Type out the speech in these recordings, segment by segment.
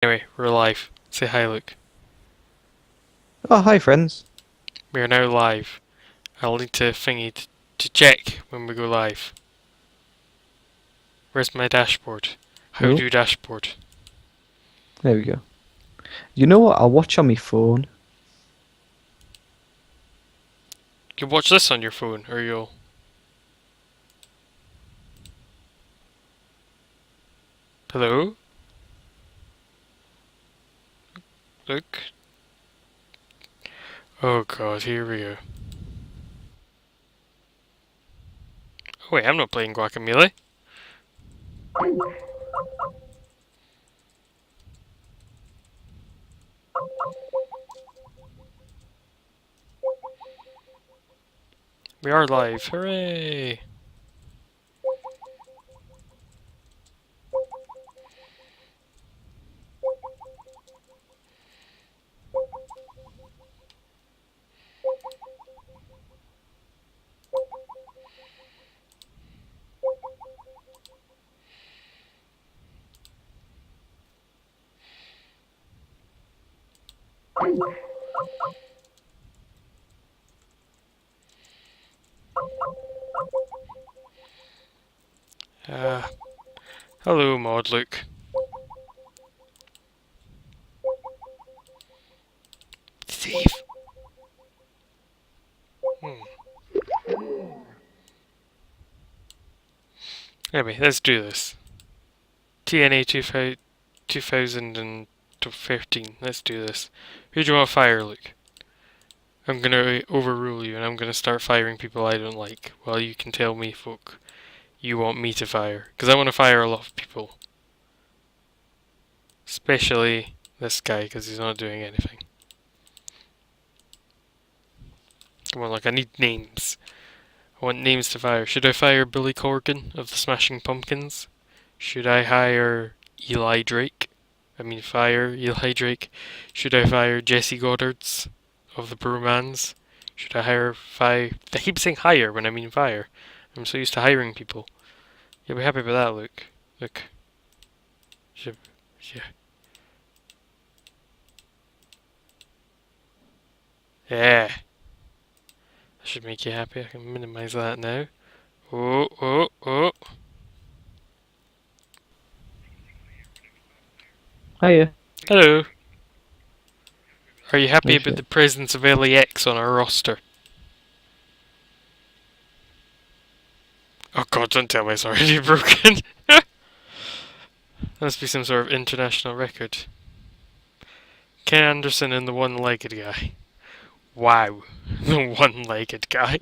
Anyway, we're live. Say hi, Luke. Oh, hi, friends. We are now live. I'll need to thingy to check when we go live. Where's my dashboard? How Oh, do dashboard? there we go. You know what? I'll watch on my phone. You watch this on your phone, or you'll... Hello? Luke? Oh god, here we go. Oh wait, I'm not playing Guacamelee. We are live, hooray! Uh, hello, Mod Luke. Thief. Anyway, let's do this. TNA 2013. Let's do this. Who do you want to fire, Luke? I'm gonna overrule you and I'm gonna start firing people I don't like. Well, you can tell me, folk, you want me to fire. Because I want to fire a lot of people. Especially this guy, because he's not doing anything. Come on, like, I need names. I want names to fire. Should I fire Billy Corgan of the Smashing Pumpkins? Should I hire Eli Drake? Fire Eli Drake. Should I fire Jesse Goddards of the Bromans? Should I hire I keep saying hire when I mean fire. I'm so used to hiring people. You'll be happy with that, Luke. Look. Yeah. Yeah. That should make you happy. I can minimize that now. Oh, oh, oh. Hiya. Hello. Are you Oh, happy about shit. the presence of LAX on our roster? Oh god, don't tell me it's already broken. Must be some sort of international record. Ken Anderson and the one-legged guy. Wow. The one-legged guy.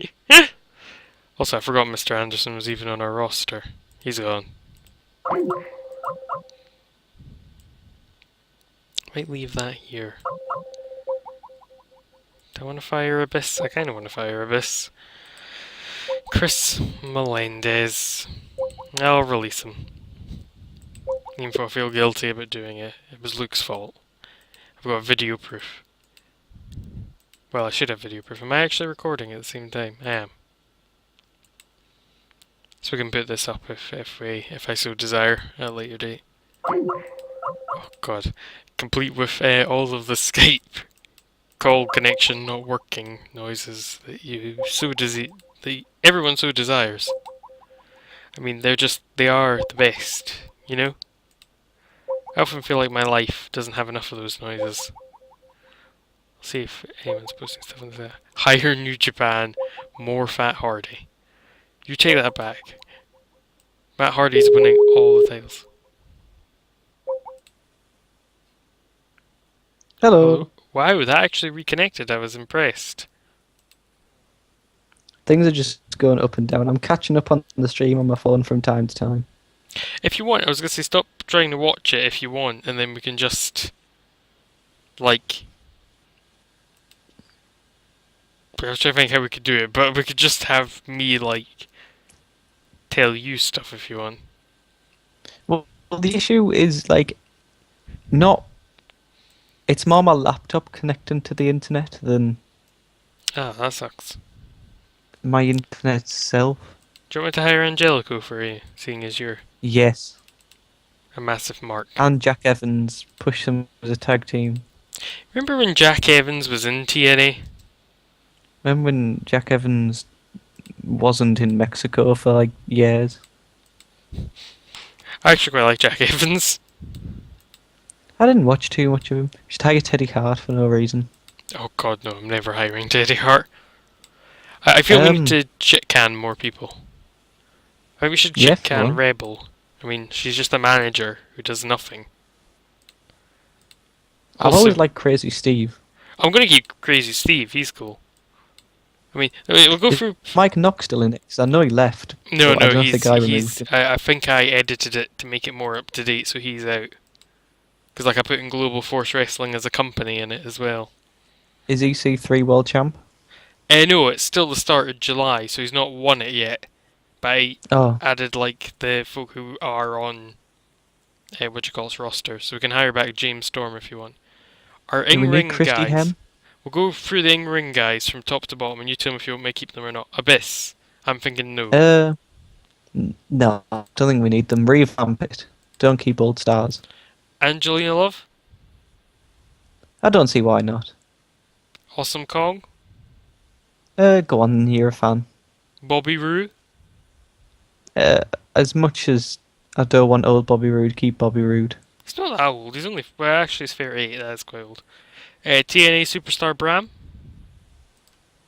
Also, I forgot Mr. Anderson was even on our roster. He's gone. Might leave that here. Do I want to fire Abyss? I kind of want to fire Abyss. Chris Melendez. I'll release him. Even if I feel guilty about doing it. It was Luke's fault. I've got video proof. Well, I should have video proof. Am I actually recording at the same time? I am. So we can put this up if I so desire at a later date. Oh god. Complete with all of the Skype call connection not working noises that everyone so desires. They are the best, you know? I often feel like my life doesn't have enough of those noises. Let's see if anyone's posting stuff on there. Higher New Japan, more Fat Hardy. You take that back. Matt Hardy's winning all the titles. Hello. Hello? Wow, that actually reconnected. I was impressed. Things are just going up and down. I'm catching up on the stream on my phone from time to time. If you want, I was going to say stop trying to watch it if you want, and then we can just, like... I was trying to think how we could do it, but we could just have me, like, tell you stuff if you want. Well, the issue is, like, not... It's more my laptop connecting to the internet than Ah, that sucks. my internet itself. Do you want me to hire Angelico for you, seeing as you're... Yes. a massive mark. And Jack Evans pushed them as a tag team. Remember when Jack Evans was in TNA? Remember when Jack Evans wasn't in Mexico for like years? I actually quite like Jack Evans. I didn't watch too much of him. Just hire Teddy Hart for no reason. Oh god, no, I'm never hiring Teddy Hart. I feel we need to shit can more people. I think we should Yeah, shit can fine. Rebel. I mean, she's just a manager who does nothing. I've Also, always liked Crazy Steve. I'm gonna keep Crazy Steve, he's cool. I mean, we'll go Is through. Mike Knox still in it? 'Cause I know he left. No, But I no, don't know if the guy removed him. I think I edited it to make it more up to date, so he's out. Because like I put in Global Force Wrestling as a company in it as well. Is EC3 world champ? No, it's still the start of July, so he's not won it yet. But I Oh, added like the folk who are on what you call it roster, so we can hire back James Storm if you want. Our do we need in-ring Christy guys. Hem? We'll go through the in-ring guys from top to bottom, and you tell me if you want me to keep them or not. Abyss. I'm thinking no. No, I don't think we need them. Revamp it. Don't keep old stars. Angelina Love. I don't see why not. Awesome Kong. Go on, you're a fan. Bobby Roode. As much as I don't want old Bobby Roode, keep Bobby Roode. He's not that old. He's only well, actually, he's 38. That's quite old. TNA superstar Bram.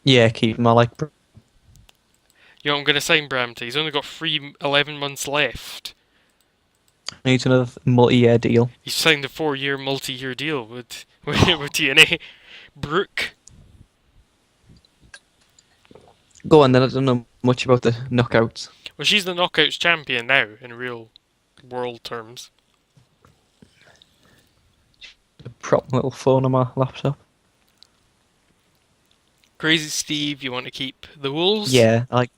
Yeah, keep him. I like. You know, I'm gonna sign Bram to. He's only got 11 months left. Needs another multi-year deal. He's signed a 4-year multi-year deal with TNA. Brooke. Go on then. I don't know much about the knockouts. Well, she's the Knockouts champion now in real world terms. A prop little phone on my laptop. Crazy Steve, you want to keep the Wolves? Yeah, like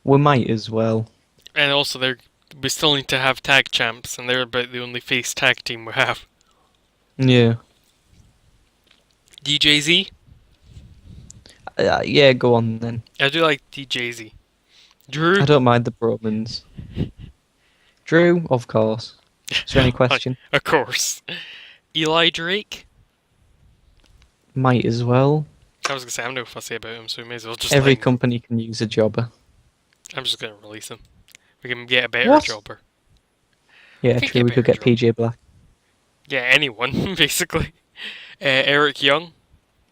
we might as well. And also, we still need to have tag champs, and they're about the only face tag team we have. Yeah. DJZ? Yeah, go on then. I do like DJZ. Drew? I don't mind the Bromans. Drew, of course. Is there any question? Of course. Eli Drake? Might as well. I was going to say, I'm no fussy about him, so we may as well just Every line them. company can use a jobber. I'm just going to release him. We can get a better What? jobber. Yeah, Think true. a We could better get PJ Black. Yeah, anyone, basically. Eric Young?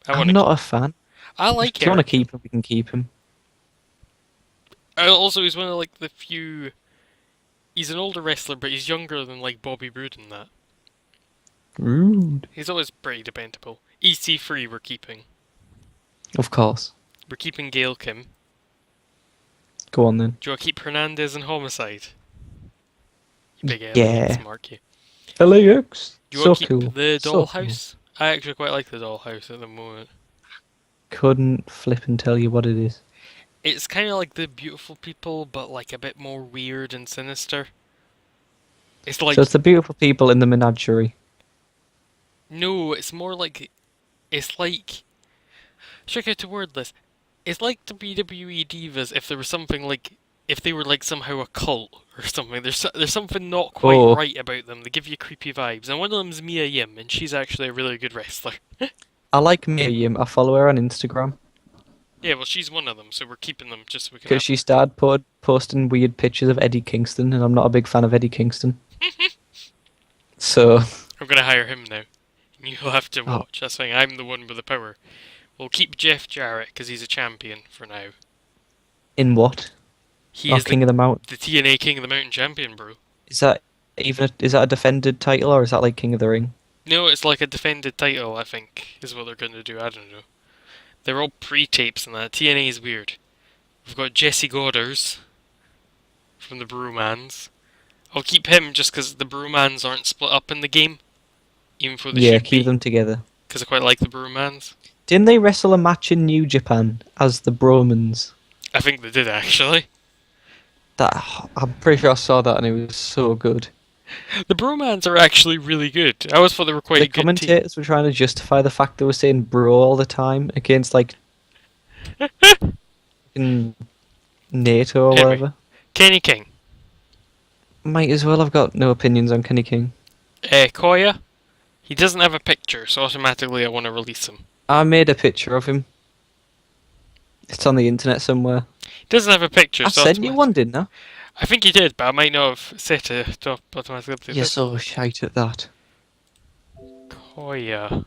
I'm not a fan. I like If you want to Eric. keep him, we can keep him. Also, he's one of like the few. He's an older wrestler, but he's younger than like Bobby Roode and that. Rude. He's always pretty dependable. EC3 we're keeping. Of course. We're keeping Gail Kim. Go on then. Do you want to keep Hernandez and Homicide? You big Yeah. aliens, mark you. LAX. Do you So want to keep cool. the So cool. Dollhouse? I actually quite like the Dollhouse at the moment. Couldn't flip and tell you what it is. It's kind of like the Beautiful People, but like a bit more weird and sinister. It's like So it's the beautiful people in the menagerie. no, it's more like it's like. Check out to word this. It's like the WWE divas if there was something like if they were like somehow a cult or something. There's something not quite Oh. right about them. They give you creepy vibes. And one of them's Mia Yim, and she's actually a really good wrestler. I like Mia Yim. I follow her on Instagram. Yeah, well, she's one of them, so we're keeping them just so we can. Because she started posting weird pictures of Eddie Kingston, and I'm not a big fan of Eddie Kingston. So, I'm gonna hire him now. And you'll have to Oh. watch. That's fine. I'm the one with the power. We'll keep Jeff Jarrett because he's a champion for now. in what? He Oh, is King of the Mountain. the TNA King of the Mountain champion, bro. Is that a defended title, or is that like King of the Ring? No, it's like a defended title, I think, is what they're going to do. I don't know. They're all pre-tapes and that. TNA is weird. We've got Jesse Godders from the Brewmans. I'll keep him just because the Brewmans aren't split up in the game. Even though they Yeah, should keep be. them together. Because I quite like the Brewmans. Didn't they wrestle a match in New Japan as the Bromans? I think they did, actually. I'm pretty sure I saw that and it was so good. The Brewmans are actually really good. I always thought they were quite The a good team. commentators were trying to justify the fact they were saying bro all the time against like in NATO or Anyway. whatever. Kenny King. Might as well. I've got no opinions on Kenny King. Koya. He doesn't have a picture, so automatically I want to release him. I made a picture of him. It's on the internet somewhere. He doesn't have a picture, I so sent you one, automatically. didn't I? I think you did, but I might not have set it to automatically You're update so shite at that. Koya.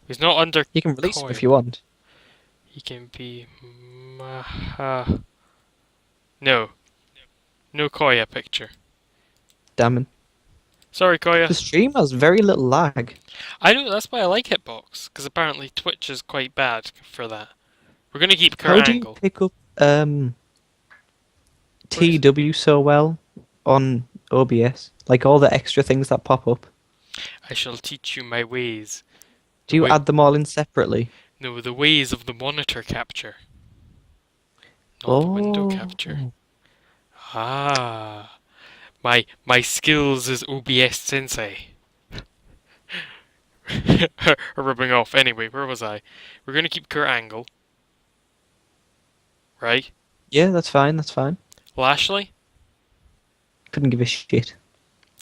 He's not under You can release him Koya. if you want. He can be Maha. No. No Koya picture. Damn it. Sorry, The Koya. stream has very little lag. I know, that's why I like Hitbox, because apparently Twitch is quite bad for that. We're going to keep Kurt How do you Angle. pick up What is- TEW so well on OBS? Like all the extra things that pop up. I shall teach you my ways. Do you Wait. add them all in separately? No, the ways of the monitor capture, not the window capture. Ah, my skills as OBS sensei are rubbing off. Anyway, where was I? We're gonna keep Kurt Angle, right? Yeah, that's fine. That's fine. Lashley? Couldn't give a shit.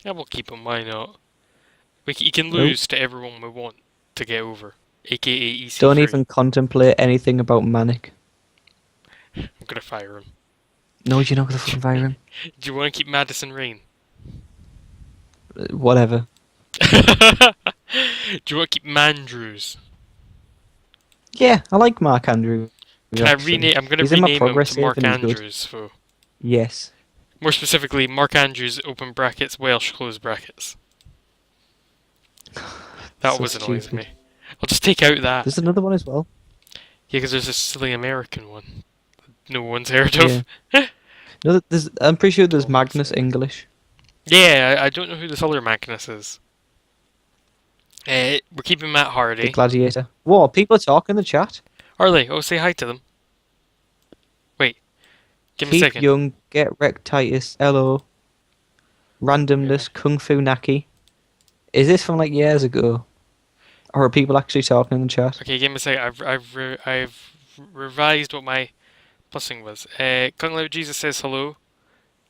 Yeah, we'll keep him. Why not? He can Nope. lose to everyone we want to get over, aka EC3. Don't even contemplate anything about Manic. I'm gonna fire him. No, you're not gonna fucking fire him. Do you want to keep Madison Rain? Whatever. Do you want to keep Mandrews? Yeah, I like Mark Andrews. Can I actually. rename? I'm gonna He's in my rename him progress to save Mark and he's good. Andrews. So Yes. more specifically, Mark Andrews open brackets Welsh close brackets. That So always annoys stupid. me. I'll just take out that. There's another one as well. Yeah, because there's a silly American one no one's heard of. Yeah. No, I'm pretty sure there's Oh, Magnus sorry. English. Yeah, I don't know who this other Magnus is. We're keeping Matt The Hardy. Gladiator. Whoa, people are talking in the chat. Are they? Oh, say hi to them. Wait, give me a Keith second. Young, Get Wrecked Titus, hello. Randomness, Kung Fu Naki. Is this from like years ago? Or are people actually talking in the chat? Okay, give me a second. I've revised what my plussing was. Kung Lao Jesus says hello.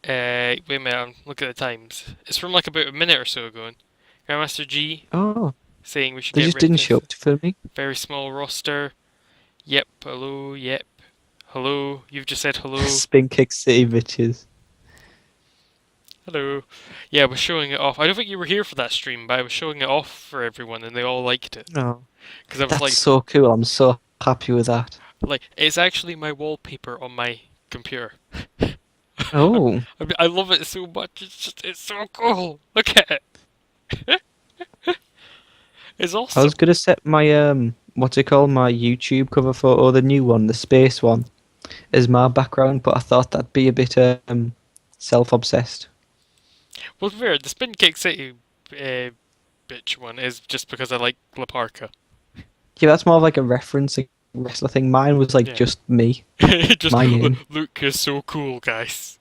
Wait a minute, look at the times. It's from like about a minute or so ago. Grandmaster G Oh, saying we should they get just rid of didn't this show up for me. very small roster. Yep, hello, yep. Hello, you've just said hello. Spin Kick City bitches. Hello. Yeah, I was showing it off. I don't think you were here for that stream, but I was showing it off for everyone and they all liked it. Oh, Because I was that's like, so cool. I'm so happy with that. it's actually my wallpaper on my computer. Oh, I love it so much. It's so cool. Look at it. It's I awesome. was gonna set my what's it called? My YouTube cover photo, the new one, the space one, as my background, but I thought that'd be a bit self-obsessed. Well, fair, the Spin Kick City bitch one is just because I like Laparka. Yeah, that's more of like a referencing wrestler thing. Mine was like Yeah. just me. Just My name. Luke is so cool, guys.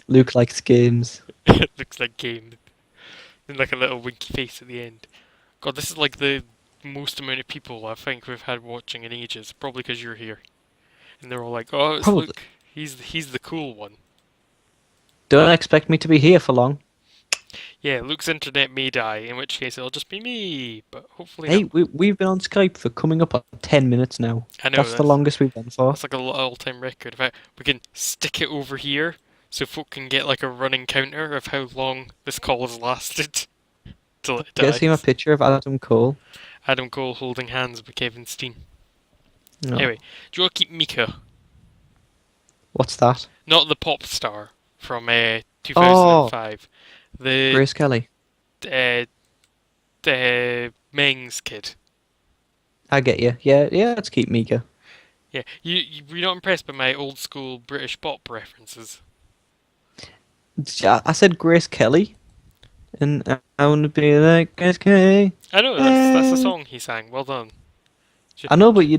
Luke likes games. Looks like game. And like a little winky face at the end. God, this is like the most amount of people I think we've had watching in ages. Probably because you're here, and they're all like, "Oh, it's Probably. Luke. He's the cool one." Don't expect me to be here for long. Yeah, Luke's internet may die, in which case it'll just be me. But hopefully, Hey, not. we've been on Skype for coming up on 10 minutes now. I know That's the longest we've been for. That's like a all-time record. In fact, we can stick it over here so folk can get like a running counter of how long this call has lasted till it You guys see my dies. picture of Adam Cole? Adam Cole holding hands with Kevin Steen. No. Anyway, do you want to keep Mika? What's that? Not the pop star from 2005. The Grace Kelly. the Mengs kid. I get you. Yeah, let's keep Mika. Yeah, you're not impressed by my old school British pop references. I said Grace Kelly. And I want to be like Grace Kelly. I know that's the song he sang. Well done. I know, but you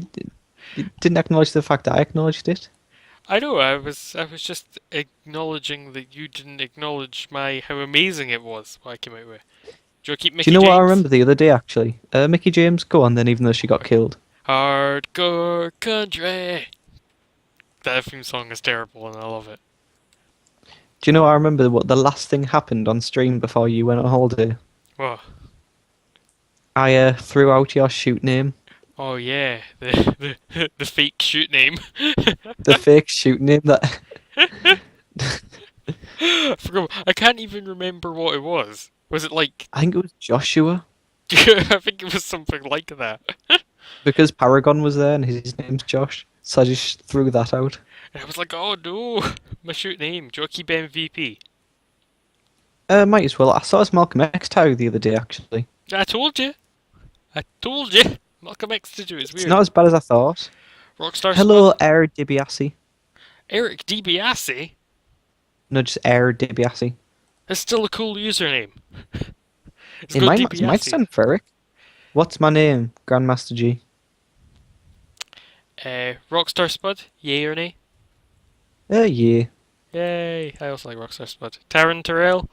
didn't acknowledge the fact that I acknowledged it. I know. I was just acknowledging that you didn't acknowledge how amazing it was. What I came out with. Do you want to keep Mickey Do you know what I James? remember the other day, actually? Mickey James, go on then, even though she got killed. Hardcore country. That theme song is terrible, and I love it. Do you know? I remember what the last thing happened on stream before you went on holiday. What? I threw out your shoot name, Oh yeah, the fake shoot name. the fake shoot name that I forgot. I can't even remember what it was. Was it like? I think it was Joshua I think it was something like that. because Paragon was there and his name's Josh, so I just threw that out. And I was like, oh no, my shoot name, do I keep MVP? Might as well. I saw his Malcolm X tag the other day actually. I told you. I told you. Malcolm X did it. It's It's weird. not as bad as I thought. Rockstar Hello, Spud. Air DiBiase. Eric DiBiase. No, just Air DiBiase. That's still a cool username. It's It got might DiBiase. stand for Eric. What's my name? Grandmaster G. Rockstar Spud. Yay or nay? Yeah. Yay. I also like Rockstar Spud. Taryn Terrell.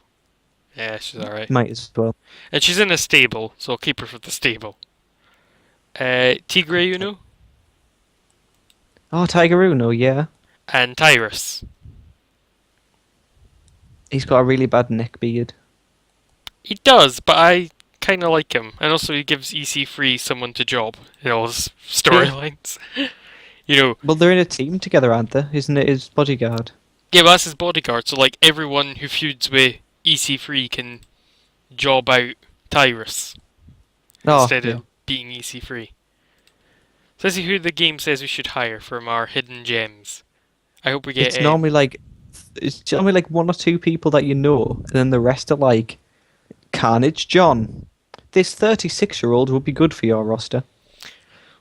Yeah, she's alright. Might as well. And she's in a stable, so I'll keep her for the stable. Tigre Uno Oh, Tiger Uno, yeah. and Tyrus. He's got a really bad neck beard. He does, but I kind of like him. And also he gives EC3 someone to job in all his storylines. You know, Well, they're in a team together, aren't they? Isn't it his bodyguard? yeah, but that's his bodyguard, so like everyone who feuds with EC3 can job out Tyrus Oh, instead yeah. of beating EC3. So let's see who the game says we should hire from our hidden gems. I hope we get It's normally like one or two people that you know, and then the rest are like Carnage John. This 36-year-old would be good for your roster.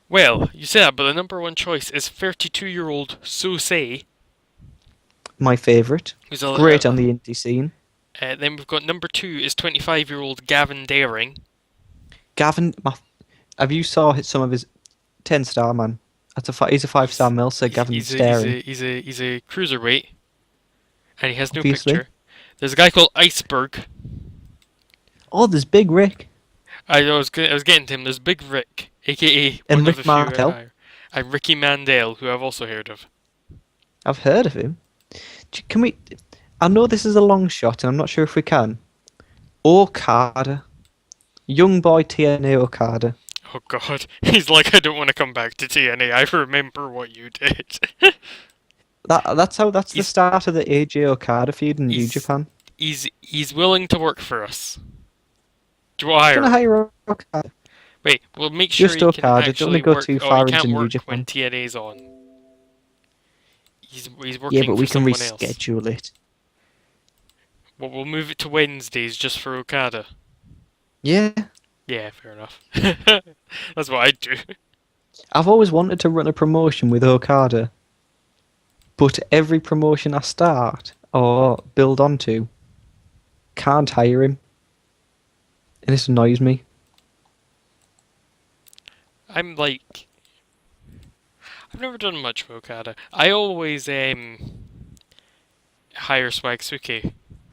well, you say that, but the number one choice is 32-year-old Sosei, My favourite. who's a Great on the indie scene. then we've got number two is 25-year-old Gavin Daring. Gavin, have you saw some of his 10-star man? He's a 5-star Melser. Gavin He's Staring. he's a cruiserweight, and he has no Obviously. picture. There's a guy called Iceberg. Oh, there's Big Rick I was getting to him. There's Big Rick, aka and one Rick of the few I Martel. hire. And Ricky Mandel, who I've also heard of. I've heard of him. Can we? I know this is a long shot, and I'm not sure if we can. Okada, young boy TNA Okada. Oh God, he's like, I don't want to come back to TNA. I remember what you did. That's the He's- start of the AJ Okada feud in New he's- Japan. He's willing to work for us. Do you want to hire Gonna him? hire Okada. Wait, we'll make sure Just he can Okada, don't actually go work. too Oh, far he can't into New work Japan. when TNA's on. He's working Yeah, but we for can someone else. reschedule it. Well, we'll move it to Wednesdays just for Okada. Yeah, Yeah, fair enough. That's what I'd do. I've always wanted to run a promotion with Okada, but every promotion I start or build onto can't hire him, and this annoys me. I'm like, I've never done much with Okada. I always hire Swagsuke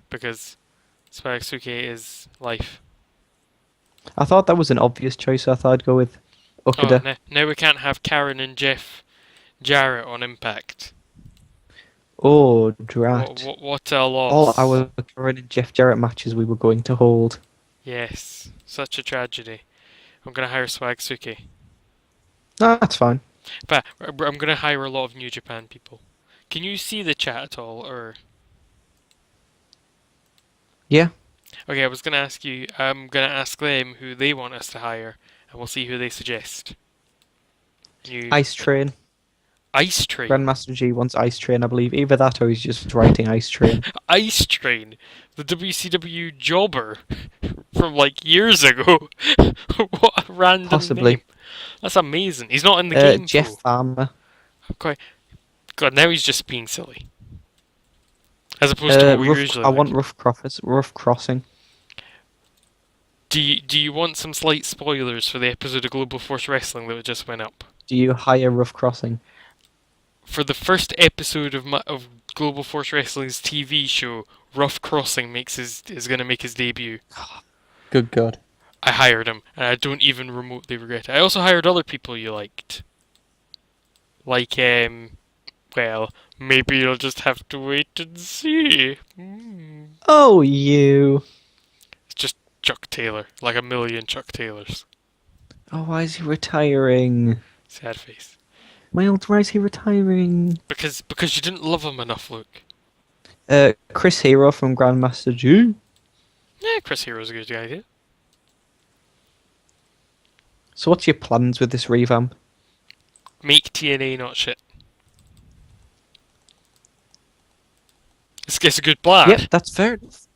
because Swagsuke is life. I thought that was an obvious choice, so I thought I'd go with Oh, Okada. now we can't have Karen and Jeff Jarrett on Impact. Oh, drat. What a All loss. our Karen and Jeff Jarrett matches we were going to hold. Yes, such a tragedy. I'm gonna hire Swagsuke. No, that's fine. But I'm gonna hire a lot of New Japan people. Can you see the chat at all, or? Yeah. Okay, I was gonna ask you. I'm gonna ask them who they want us to hire, and we'll see who they suggest. You Ice Train. Ice Train. Grandmaster G wants Ice Train, I believe. Either that or he's just writing Ice Train. Ice Train, the WCW jobber from like years ago. What a random Possibly. name. That's amazing. He's not in the game. Jeff though. Farmer. Okay. God, now he's just being silly. As opposed to what we usually I like. want Rough Crossing. Do you want some slight spoilers for the episode of Global Force Wrestling that just went up? Do you hire Rough Crossing? For the first episode of Global Force Wrestling's TV show, Rough Crossing is gonna make his debut. Good God. I hired him, and I don't even remotely regret it. I also hired other people you liked, like Well, maybe you'll just have to wait and see. Oh, you. It's just Chuck Taylor, like a million Chuck Taylors. Oh, why is he retiring? Sad face. Miles, why is he retiring? Because you didn't love him enough, Luke. Chris Hero from Grandmaster G. Yeah, Chris Hero's a good idea. So what's your plans with this revamp? Make TNA not shit. This guy's a good plan. Yep, that's fair enough.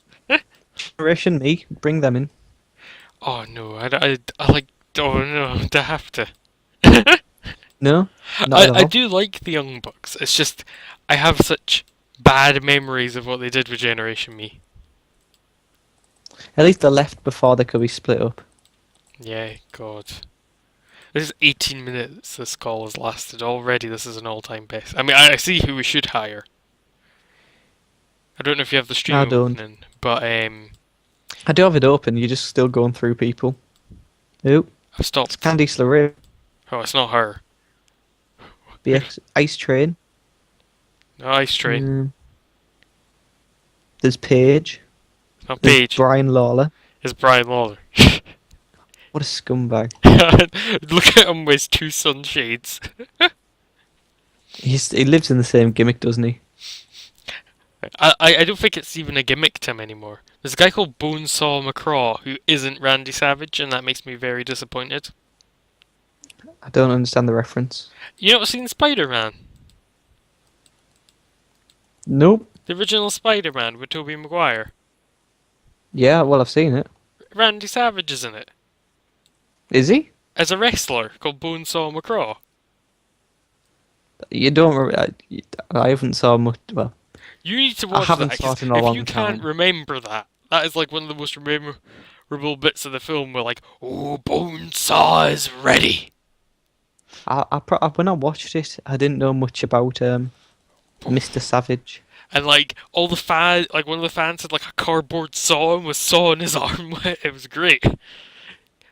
Generation me, bring them in. Oh no, I like. Oh no, do I have to? No, not at I all. do like the Young Bucks. It's just I have such bad memories of what they did with Generation Me. At least they left before they could be split up. Yeah, God. This is 18 minutes this call has lasted already. This is an all-time best. I mean, I see who we should hire. I don't know if you have the stream I don't. opening, but I do have it open, you're just still going through people. Oh, I've stopped. it's Candice LeRae. Oh, it's not her. BX Ice Train. No, Ice Train. There's Paige. It's not There's Paige. Brian Lawler. It's Brian Lawler. What a scumbag. Look at him with his two sunshades. He lives in the same gimmick, doesn't he? I don't think it's even a gimmick to him anymore. There's a guy called Bonesaw McCraw who isn't Randy Savage, and that makes me very disappointed. I don't understand the reference. You not seen Spider-Man? Nope. The original Spider-Man with Tobey Maguire. Yeah, well, I've seen it. Randy Savage is in it. Is he? As a wrestler called Bonesaw McCraw. You don't. I haven't saw much. Well, You need to I watch haven't that. saw 'Cause it in a if long you can't time. remember that, that is like one of the most memorable bits of the film. Where like, oh, Bonesaw is ready. When I watched it, I didn't know much about Mr. Savage. And like all the fans, like one of the fans had like a cardboard saw and was sawing his arm with it. It was great.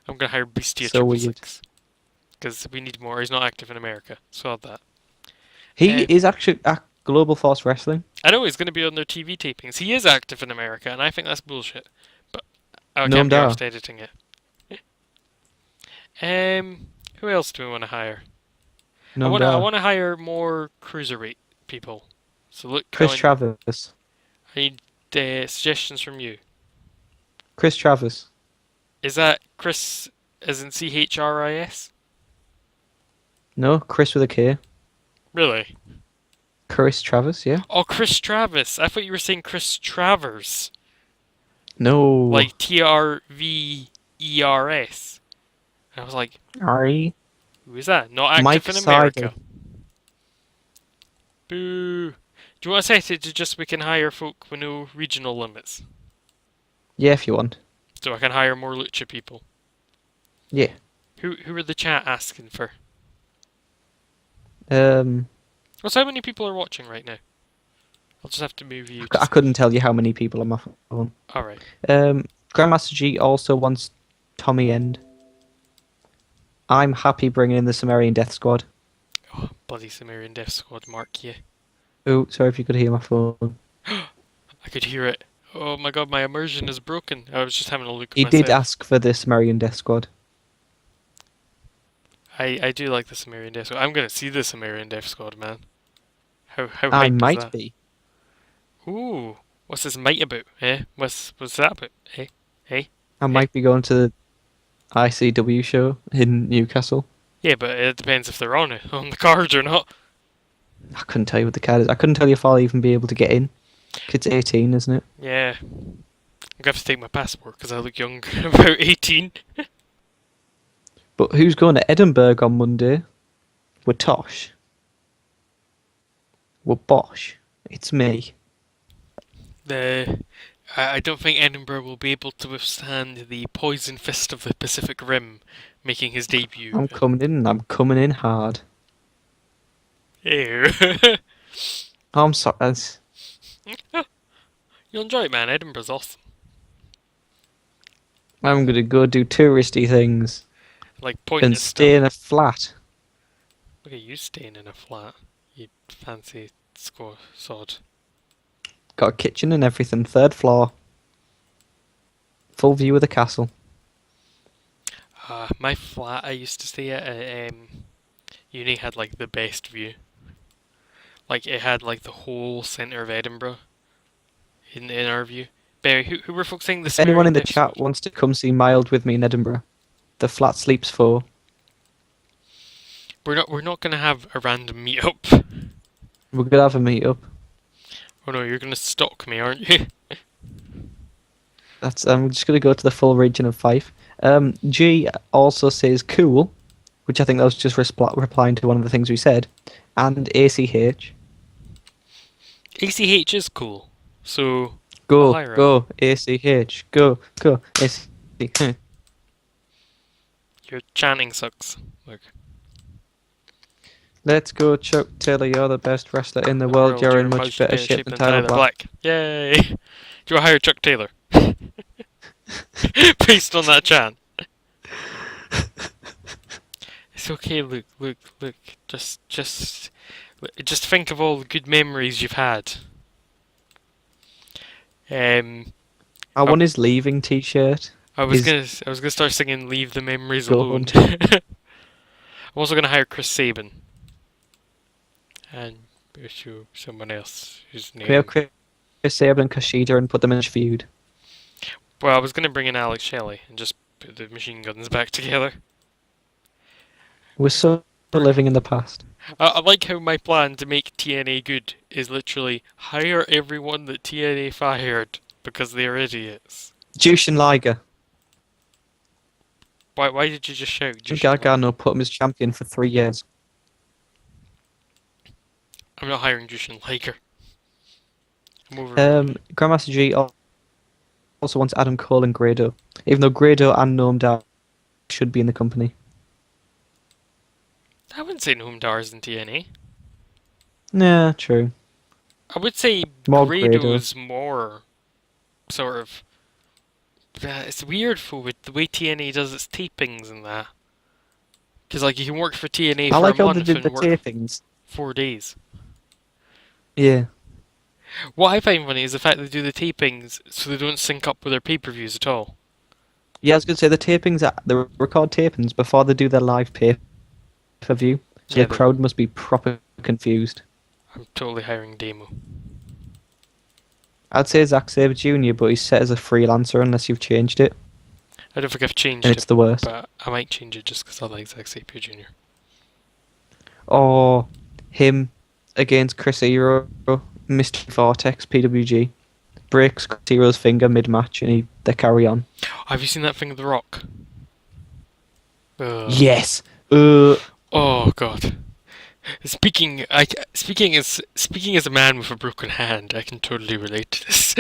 I'm gonna hire Beastie So weird. 666 because we need more. He's not active in America, so add that. He is actually at Global Force Wrestling. I know he's gonna be on their TV tapings. He is active in America, and I think that's bullshit. But I No can't be doubt. arsed editing it. Who else do we want to hire? No, I want to hire more cruiserweight people. So look, Chris Colin, Travers. I need suggestions from you. Chris Travers. Is that Chris as in CHRIS? No, Chris with a K. Really? Chris Travers, yeah. Oh, Chris Travis. I thought you were saying Chris Travers. No. Like TRVERS. And I was like, Ari. who is that? Not active Mike in America. Seidel. Boo. Do you want to set it to just we can hire folk with no regional limits? Yeah, if you want. So I can hire more lucha people. Yeah. Who are the chat asking for? Um, Well, so how many people are watching right now? I'll just have to move you. I couldn't tell you how many people on my phone. Alright. Grandmaster G also wants Tommy End. I'm happy bringing in the Sumerian Death Squad. Oh, bloody Sumerian Death Squad, mark you. Oh, sorry if you could hear my phone. I could hear it. Oh my god, my immersion is broken. I was just having a look at He myself. did ask for the Sumerian Death Squad. I do like the Sumerian Death Squad. I'm gonna see the Sumerian Death Squad, man. How I hype is might that? be. Ooh, what's this might about? Eh? What's that about? Eh? Eh? I might be going to the ICW show in Newcastle. Yeah, but it depends if they're on it, on the cards or not. I couldn't tell you what the card is. I couldn't tell you if I'll even be able to get in. It's 18, isn't it? Yeah. I'm gonna have to take my passport because I look young, about 18. But who's going to Edinburgh on Monday? We're Tosh. We're Bosch. It's me. I don't think Edinburgh will be able to withstand the poison fist of the Pacific Rim making his debut. I'm coming in and I'm coming in hard. Ew. I'm sorry. You'll enjoy it, man. Edinburgh's awesome. I'm going to go do touristy things Like pointing and at stay stuff. in a flat. Look at you staying in a flat. You fancy sod. Got a kitchen and everything. 3rd floor. Full view of the castle. My flat I used to stay at uni had like the best view. Like it had like the whole centre of Edinburgh in our view. Barry, who were folks saying the If anyone in swearing the episode? chat wants to come see Mild with me in Edinburgh, the flat sleeps 4. We're not gonna have a random meet up. We're gonna have a meet up. Oh no, you're gonna stalk me, aren't you? I'm just gonna go to the full region of 5. G also says cool, which I think that was just replying to one of the things we said, and ACH. ACH is cool, so I'll Go, hire him. go, ACH, go, ACH. Your chanting sucks. Look. Let's go, Chuck Taylor. You're the best wrestler in the world. You're in much better shape than Tyler Black. Yay! Do you hire Chuck Taylor? Based on that chant. It's okay, Luke. Just think of all the good memories you've had. I want his leaving T-shirt. I was gonna start singing "Leave the Memories Go Alone." home. I'm also gonna hire Chris Sabin and issue someone else whose name. We have Chris Sabin and Kushida and put them in a feud. Well, I was gonna bring in Alex Shelley and just put the machine guns back together. We're so living in the past. I like how my plan to make TNA good is literally hire everyone that TNA fired because they're idiots. Jushin Liger. Why did you just shout? Gargano put him as champion for 3 years. I'm not hiring Jushin Liger. I'm over. Grandmaster G also wants Adam Cole and Grado, even though Grado and Noam Dar should be in the company. I wouldn't say Noam Dar's in TNA. Nah, true. I would say More Grado's more sort of. It's weird with the way TNA does its tapings and that. Because like you can work for TNA I for like a how month they did the and work tapings. 4 days. Yeah. What I find funny is the fact they do the tapings so they don't sync up with their pay-per-views at all. Yeah, I was going to say the tapings, the record tapings before they do their live pay-per-view. So Yeah, the crowd must be proper confused. I'm totally hiring Demo. I'd say Zack Sabre Jr., but he's set as a freelancer unless you've changed it. I don't think I've changed And it's the worst. but I might change it just because I like Zack Sabre Jr. Or him against Chris Hero, Mystery Vortex, PWG. Breaks Chris Hero's finger mid-match and they carry on. Have you seen that thing of The Rock? Yes! Oh god. Speaking as a man with a broken hand, I can totally relate to this.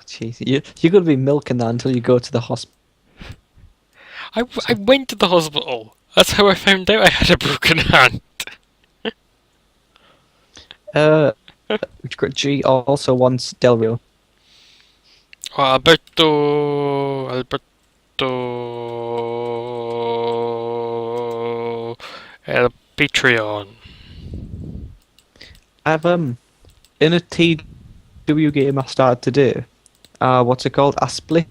Jeez, you're going to be milking that until you go to the hospital. I went to the hospital. That's how I found out I had a broken hand. G also wants Del Rio. Oh, Alberto El Patreon. I've in a TEW game I started today. What's it called? I split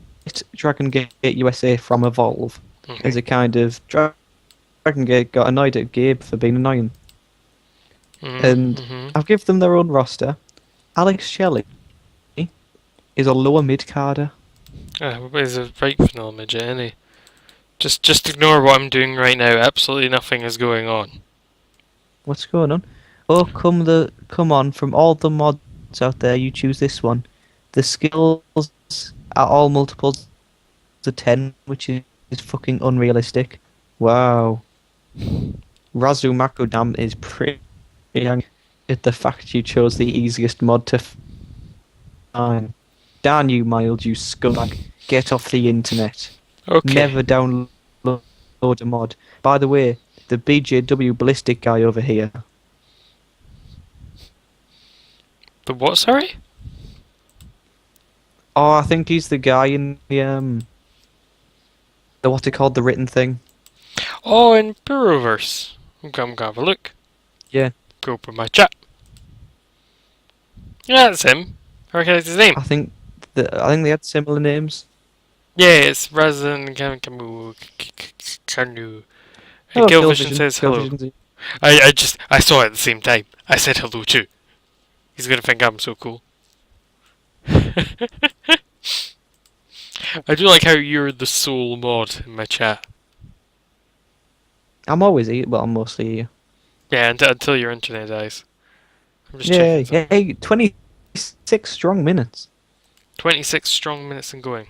Dragon Gate USA from Evolve as a kind of Dragon Gate got annoyed at Gabe for being annoying, and I've given them their own roster. Alex Shelley is a lower mid carder. He's a right vanilla midget, isn't he? Just ignore what I'm doing right now. Absolutely nothing is going on. What's going on? Oh, come on! From all the mods out there, you choose this one. The skills are all multiples of 10, which is fucking unrealistic. Wow. Razu Makodam is pretty young at the fact you chose the easiest mod to find. Damn you, Mild, you scumbag. Get off the internet. Okay. Never download a mod. By the way, the BJW ballistic guy over here. The what? Sorry. Oh, I think he's the guy in the what's it called, the written thing. Oh, in Bureauverse. I'm gonna have a look. Yeah. Go open my chat. Yeah, that's him. I recognize his name. I think they had similar names. Yeah, it's Razan Kamkamu Kanu. Hello, Kill Kill Vision Vision. says Kill hello. Vision's I saw it at the same time. I said hello too. He's gonna think I'm so cool. I do like how you're the sole mod in my chat. I'm always here. Well, I'm mostly here. Yeah, until your internet dies. I'm just Yeah, checking something. hey, 26 strong minutes. 26 strong minutes and going.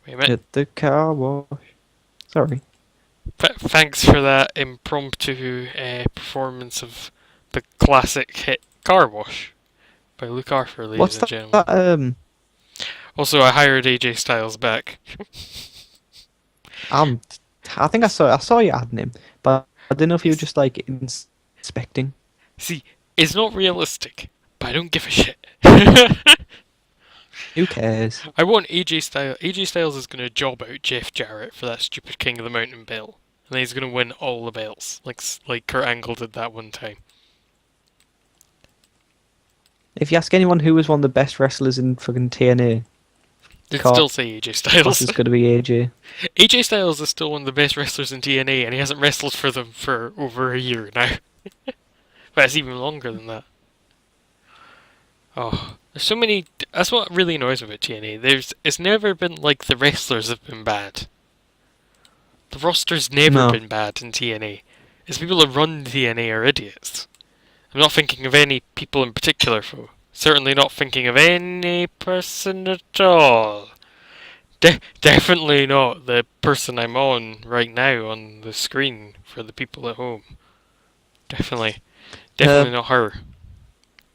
Wait a minute. At the car wash. Sorry. Thanks for that impromptu performance of the classic hit Car Wash by Lukke, ladies What's and that? gentlemen. Also, I hired AJ Styles back. I think I saw you adding him, but I didn't know if you were just like inspecting. See, it's not realistic, but I don't give a shit. Who cares? I want AJ Styles. AJ Styles is going to job out Jeff Jarrett for that stupid King of the Mountain belt. And then he's going to win all the belts, like Kurt Angle did that one time. If you ask anyone who was one of the best wrestlers in fucking TNA, They'd still say AJ Styles. This is going to be AJ. AJ Styles is still one of the best wrestlers in TNA, and he hasn't wrestled for them for over a year now. But it's even longer than that. Oh, there's so many. That's what really annoys me about TNA. It's never been like the wrestlers have been bad. The roster's never been bad in TNA. It's people that run TNA are idiots. I'm not thinking of any people in particular, though. Certainly not thinking of any person at all. Definitely not the person I'm on right now on the screen for the people at home. Definitely not her.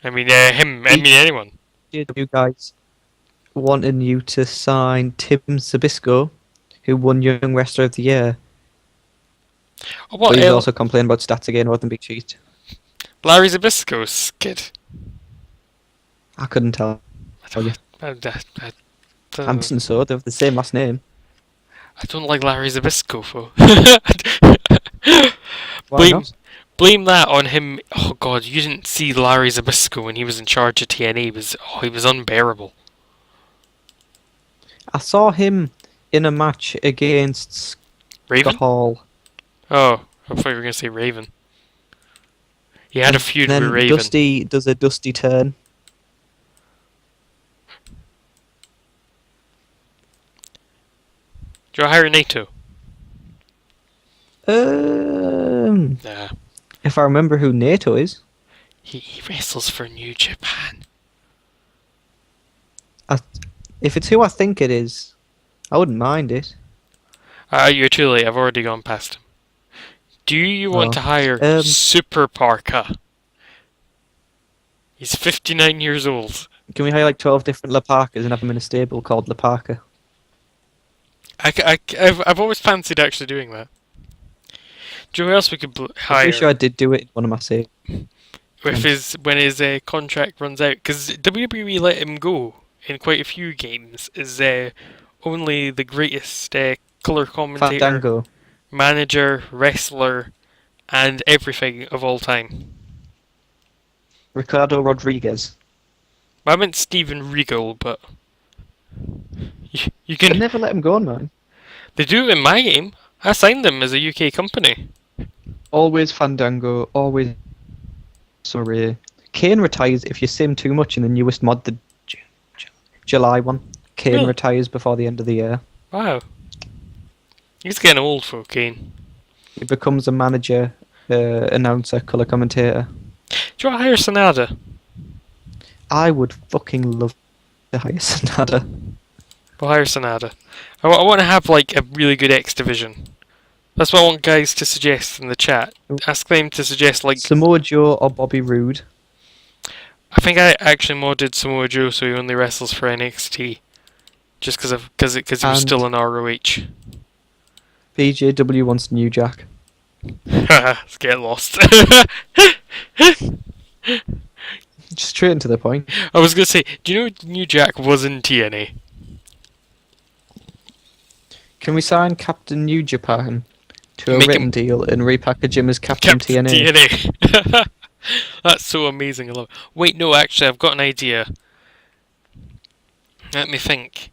I mean, him. I mean, anyone. You guys wanting you to sign Tim Sabisco, who won Young Wrestler of the Year. Oh, what? But he's also complaining about stats again, more than Big Cheat. Larry Zabisco's kid. I couldn't tell you. I'm so they have the same last name. I don't like Larry Zabisco, though. Why not? Blame that on him. Oh god, you didn't see Larry Zabisco when he was in charge of TNA. He was unbearable. I saw him in a match against Raven? Scott Hall. Oh, I thought you were going to say Raven. He had a feud with Raven. Dusty does a Dusty turn. Do you hire NATO? Nah. If I remember who NATO is. He wrestles for New Japan. If it's who I think it is, I wouldn't mind it. You're too late. I've already gone past him. Do you want to hire Super Parka? He's 59 years old. Can we hire like 12 different La Parkas and have them in a stable called La Parka? I've always fancied actually doing that. Do you know who else we could hire? I'm pretty sure I did do it in one of my saves. When his contract runs out, because WWE let him go in quite a few games. Is only the greatest color commentator, Fandango, manager, wrestler, and everything of all time. Ricardo Rodriguez. I meant Steven Regal, but you can. They never let him go on, man. They do in my game. I signed them as a UK company. Always Fandango, always Sorry. Kane retires if you sim too much in the newest mod, the July one. Kane retires before the end of the year. Wow. He's getting old for Kane. He becomes a manager, announcer, colour commentator. Do you want to hire Sanada? I would fucking love to hire Sanada. We'll hire Sanada. I want to have like a really good X division. That's what I want guys to suggest in the chat. Ask them to suggest like Samoa Joe or Bobby Roode. I think I actually modded Samoa Joe so he only wrestles for NXT, just because he was still in ROH. BJW wants New Jack. Let's get lost. Just straight into the point. I was gonna say, do you know New Jack was in TNA? Can we sign Captain New Japan to a Make written him deal and repackage him as Captain Captain TNA. TNA. That's so amazing. I love it. Wait, no, actually, I've got an idea. Let me think.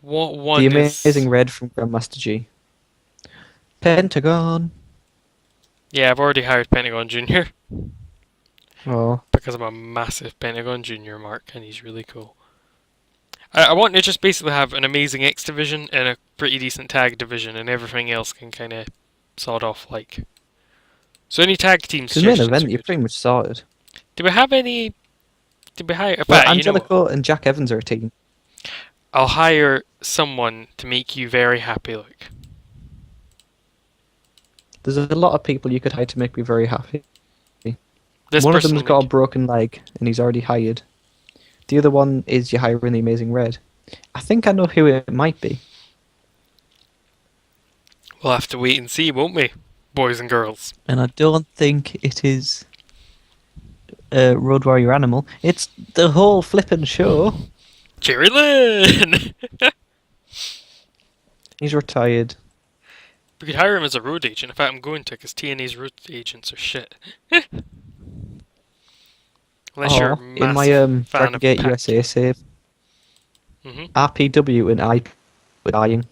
What The one is? Amazing Red from Grandmaster G. Pentagon. Yeah, I've already hired Pentagon Junior Oh, because I'm a massive Pentagon Junior mark, and he's really cool. I want to just basically have an amazing X division and a pretty decent tag division, and everything else can kind of sawed off like. So any tag team because main suggestions are event, you're good. pretty much sorted. Do we have any? Did we hire? In Well, fact, you know what? Angelico and Jack Evans are a team. I'll hire someone to make you very happy. Look, There's a lot of people you could hire to make me very happy. this One of person them's will got a make. broken leg and he's already hired. The other one is you're hiring the Amazing Red. I think I know who it might be. We'll have to wait and see, won't we, boys and girls? And I don't think it is Road Warrior Animal. It's the whole flippin' show. Jerry Lynn. He's retired. We could hire him as a road agent. In fact, I'm going to, because TNA's road agents are shit. Unless you're a In my massive fan Dragon of Gate Pac. USA save, hmm RPW and I were dying.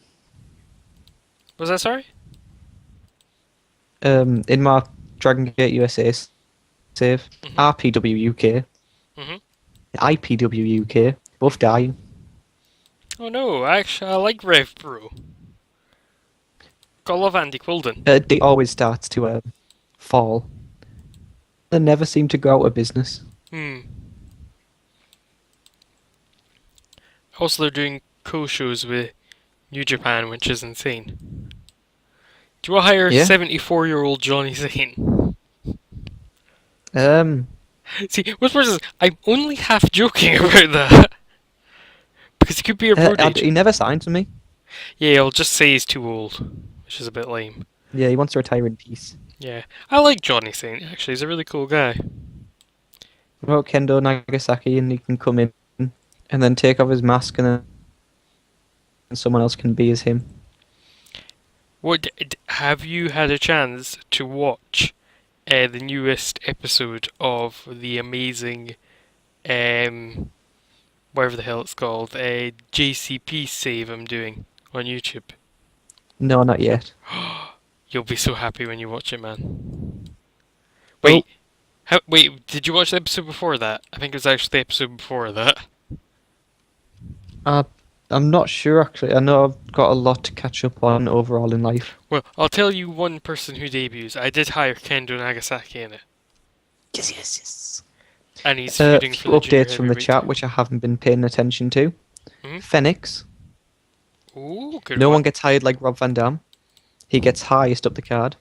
Was that sorry? In my Dragon Gate USA save, Mhm. RPW UK, Mhm. IPW UK, both dying. Oh no, actually, I like Rev Bro. Gotta love Andy Quilden. It always starts to fall. They never seem to go out of business. Also, they're doing co-shows with New Japan, which is insane. Do you want to hire Yeah. 74-year-old Johnny Zane? See, what's worse is, I'm only half joking about that. Because he could be a road he agent. never signed to me. Yeah, I'll just say he's too old, which is a bit lame. Yeah, he wants to retire in peace. Yeah, I like Johnny Zane, actually, he's a really cool guy. What about Kendo Nagasaki and he can come in and then take off his mask and then someone else can be as him. What have you had a chance to watch the newest episode of the amazing, whatever the hell it's called, JCP save I'm doing on YouTube? No, not yet. You'll be so happy when you watch it, man. Well- Wait, did you watch the episode before that? I think it was actually the episode before that. I'm not sure actually. I know I've got a lot to catch up on overall in life. Well, I'll tell you one person who debuts. I did hire Kendo Nagasaki in it, Yes. and he's A feuding few for the junior updates from the heavyweight chat title. which I haven't been paying attention to. Mhm. Phoenix. Ooh, good No one. one gets hired like Rob Van Dam. He gets highest up the card.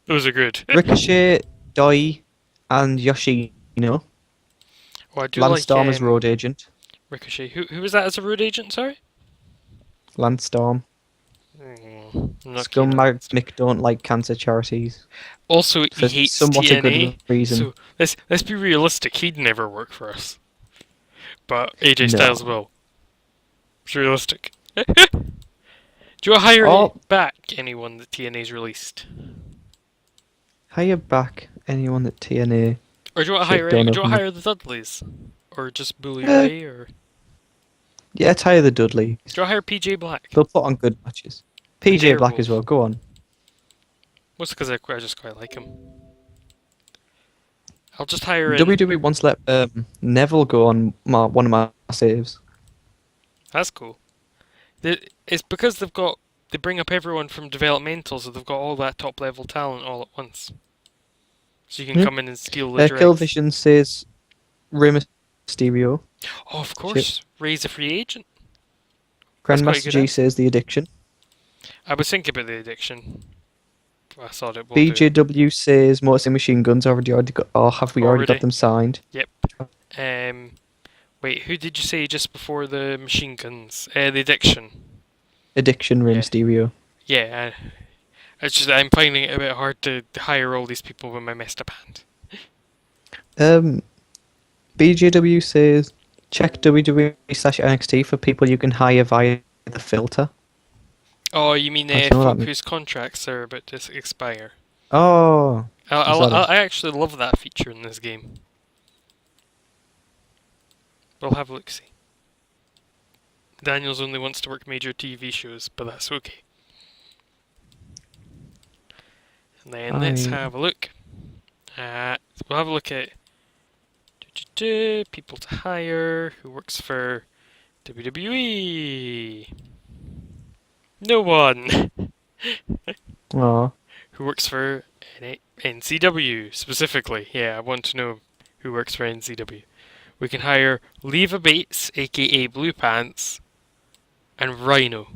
Those are good. Ricochet, Doi, and Yoshino. Oh, I do Lance like Storm as road agent. Ricochet. Who was that as a road agent? Sorry. Lance Storm. I'm not keen on Scumbags that. Mick don't like cancer charities. Also, he For hates somewhat a TNA. good reason. So let's be realistic. He'd never work for us, but AJ No. Styles will. It's realistic. Do you want to hire Oh. back anyone that TNA's released, Hire back anyone at TNA. or do you want to Shit, hire? don't Do know you want who- to hire the Dudleys, or just Bully Eh. Ray, or Yeah, hire the Dudleys. do you want to hire PJ Black? They'll put on good matches. PJ Black Werewolf. as well. Go on. What's because I just quite like him. I'll just hire in. WWE once let Neville go on one of my saves. That's cool. It's because they bring up everyone from developmental, so they've got all that top level talent all at once. So you can Yeah. come in and steal the Kill dregs. Vision says Rey Mysterio. Oh, of course, Ray's a free agent. That's quite Grandmaster good, G eh? says The Addiction. I was thinking about the addiction. I thought it will do. BJW says Motor Machine Guns already got, or have we already Already. got them signed? Wait, who did you say just before the machine guns? The addiction. Addiction, Rey Yeah. Mysterio. Yeah, it's just I'm finding it a bit hard to hire all these people with my messed up hand. BJW says check WWE/NXT for people you can hire via the filter. Oh, you mean I don't know what that folk means. whose contracts are about to expire? Oh, is that it? I actually love that feature in this game. We'll have a look see. Daniels only wants to work major TV shows, but that's okay. And then let's I have a look. We'll have a look at people to hire who works for WWE. No one oh who works for NCW specifically. Yeah, I want to know who works for NCW. We can hire Leva Bates, aka Blue Pants, and Rhino.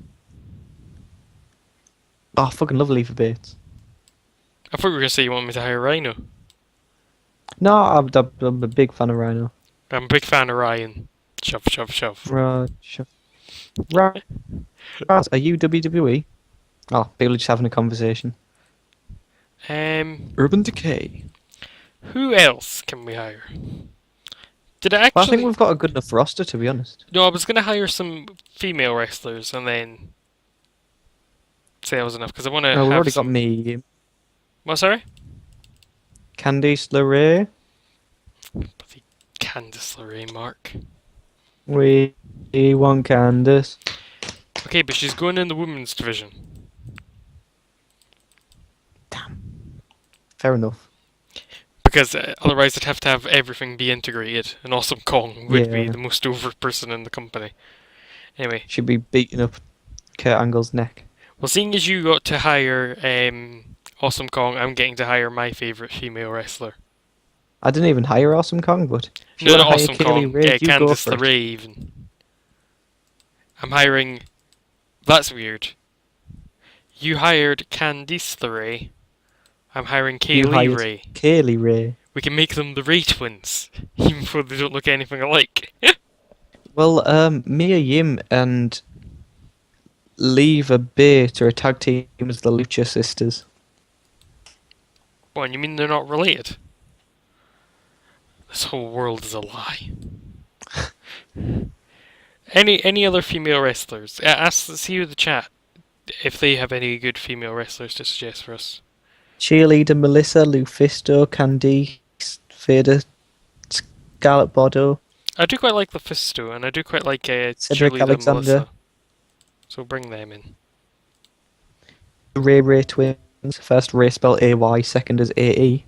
I fucking love Lever Bates. I thought you were going to say you want me to hire Rhino. No, I'm a big fan of Rhino. I'm a big fan of Ryan. Shove, shove, shove. Right, right. Are you WWE? Oh, people just having a conversation. Um, Urban Decay. who else can we hire? Did I Well, I think actually? we've got a good enough roster, to be honest. No, I was going to hire some female wrestlers and then say I was enough because I want to We've have already got some. me, What? Sorry. Candice LeRae. Bloody Candice LeRae, Mark. We want Candice. Okay, but she's going in the women's division. Fair enough. Because otherwise, I'd have to have everything be integrated, and Awesome Kong would be Yeah. the most over person in the company. Anyway, She'd be beating up Kurt Angle's neck. well, seeing as you got to hire Awesome Kong, I'm getting to hire my favourite female wrestler. I didn't even hire Awesome Kong, but if you No, want not to hire Awesome Kaylee Kong. Ray, Yeah, you go Candice for it. LeRae, even. I'm hiring. That's weird. You hired Candice LeRae. I'm hiring You Kaylee hired Ray. Kaylee Ray. We can make them the Ray twins, even though they don't look anything alike. Well, Mia Yim and Leva Bate are a tag team as the Lucha Sisters. What, you mean they're not related? This whole world is a lie. Any other female wrestlers? See who the chat if they have any good female wrestlers to suggest for us. Cheerleader Melissa, Lufisto, Candice, Vader, Scarlet Bordeaux. I do quite like Lufisto, and I do quite like Cedric cheerleader Alexander. Melissa. So bring them in. The Ray twins. First Ray spelled AY, second as AE.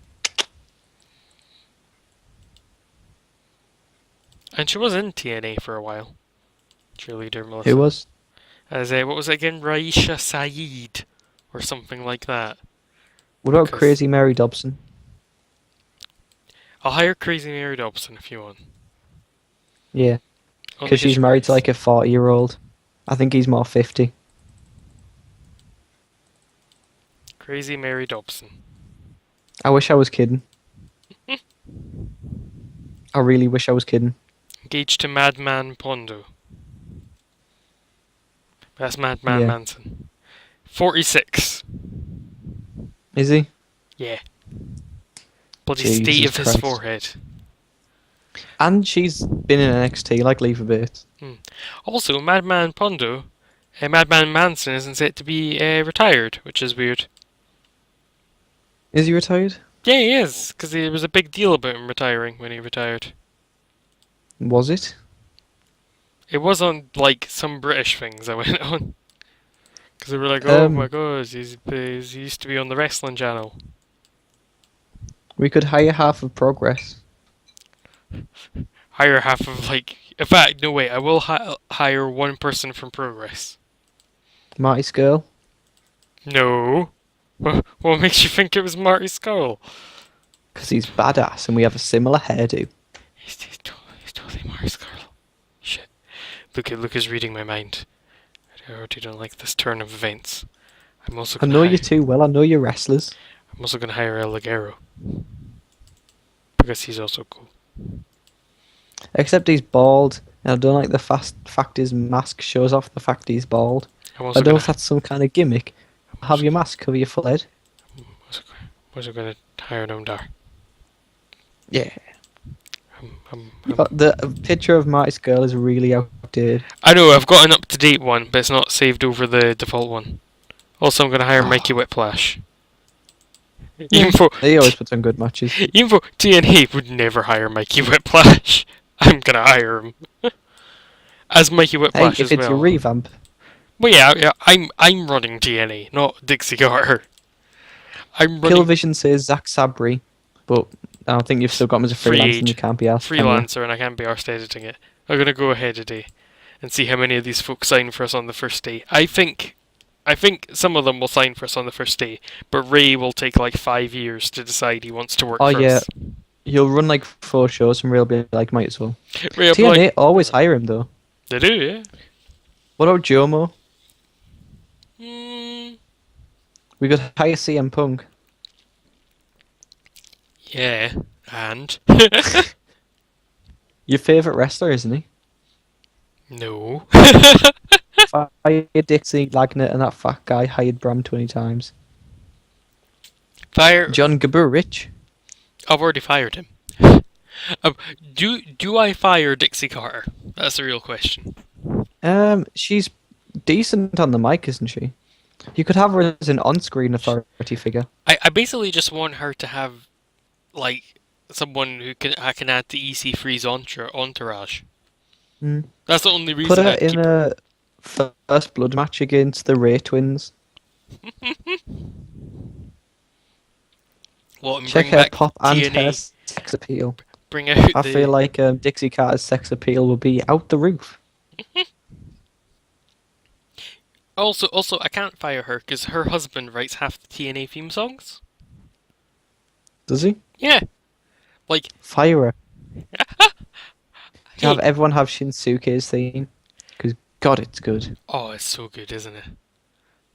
And she was in TNA for a while. Cheerleader Melissa. Who was? As what was it again? Raisha Saeed, or something like that. What about Because- Crazy Mary Dobson? I'll hire Crazy Mary Dobson if you want. Yeah, Only because she's married to like a 40-year-old. I think he's more 50. Crazy Mary Dobson. I wish I was kidding. I really wish I was kidding. Engaged to Madman Pondo. That's Madman Yeah. Manson. 46. Is he? Yeah. Bloody Jesus state of his Christ. forehead. And she's been in NXT like Leva Bates. Also, Madman Pondo, Madman Manson isn't set to be retired, which is weird. Is he retired? Yeah, he is, because there was a big deal about him retiring when he retired. Was it? It was on, like, some British things I went on. Because they were like, oh my god, he used to be on the wrestling channel. We could hire half of Progress. Hire half of, like... In fact, no wait, I will hire one person from Progress. Marty Skrull. No. What makes you think it was Marty Skull? Because he's badass and we have a similar hairdo. He's totally Marty Skull. Shit. Luke's reading my mind. I already don't like this turn of events. I'm also I gonna know hire, you too well, I know you're wrestlers. I'm also gonna hire El Ligero. Because he's also cool. Except he's bald. And I don't like the fact his mask shows off the fact he's bald. I'm I also don't know gonna, if that's some kind of gimmick. Have your mask cover your full head. also gonna hire Nomdar. Yeah. I'm The picture of Marty Skrull is really out updated. I know, I've got an up-to-date one, but it's not saved over the default one. Also, I'm going to hire Mikey Oh, Whiplash. yeah, Even though, he always puts on good matches. even though TNA would never hire Mikey Whiplash, I'm going to hire him. As Mikey Hey, Whiplash if as it's your well. revamp, Well, yeah, I'm running TNA, not Dixie Carter. I'm running Pillvision says Zach Sabri, but I don't think you've still got him as a freelance and you can't be asked, can you? freelancer, and I can't be arsed editing it. I'm going to go ahead today and see how many of these folks sign for us on the first day. I think some of them will sign for us on the first day, but Ray will take like 5 years to decide he wants to work Oh for yeah, us. he'll run like 4 shows and Ray'll be like, might as well. Ray will be TNA like, always hire him though. they do, yeah. What about Jomo? Mm, We could hire CM Punk. yeah, and Your favourite wrestler, isn't he? no. Fire Dixie, Lagnet, and that fat guy hired Bram 20 times. Fire. John Gaburich. I've already fired him. Do I fire Dixie Carter? That's the real question. She's decent on the mic, isn't she? You could have her as an on-screen authority figure. I basically just want her to have like someone who I can add to EC3's entourage. Mm. That's the only reason Put her I'd in keep a first blood match against the Ray twins. Well, and Check bring her back pop and TNA. her sex appeal. Bring out I the. feel like Dixie Carter's sex appeal will be out the roof. Also, I can't fire her because her husband writes half the TNA theme songs. Does he? Yeah, like Fire her. hey. Have everyone have Shinsuke's theme. Because, God, it's good. Oh, it's so good, isn't it?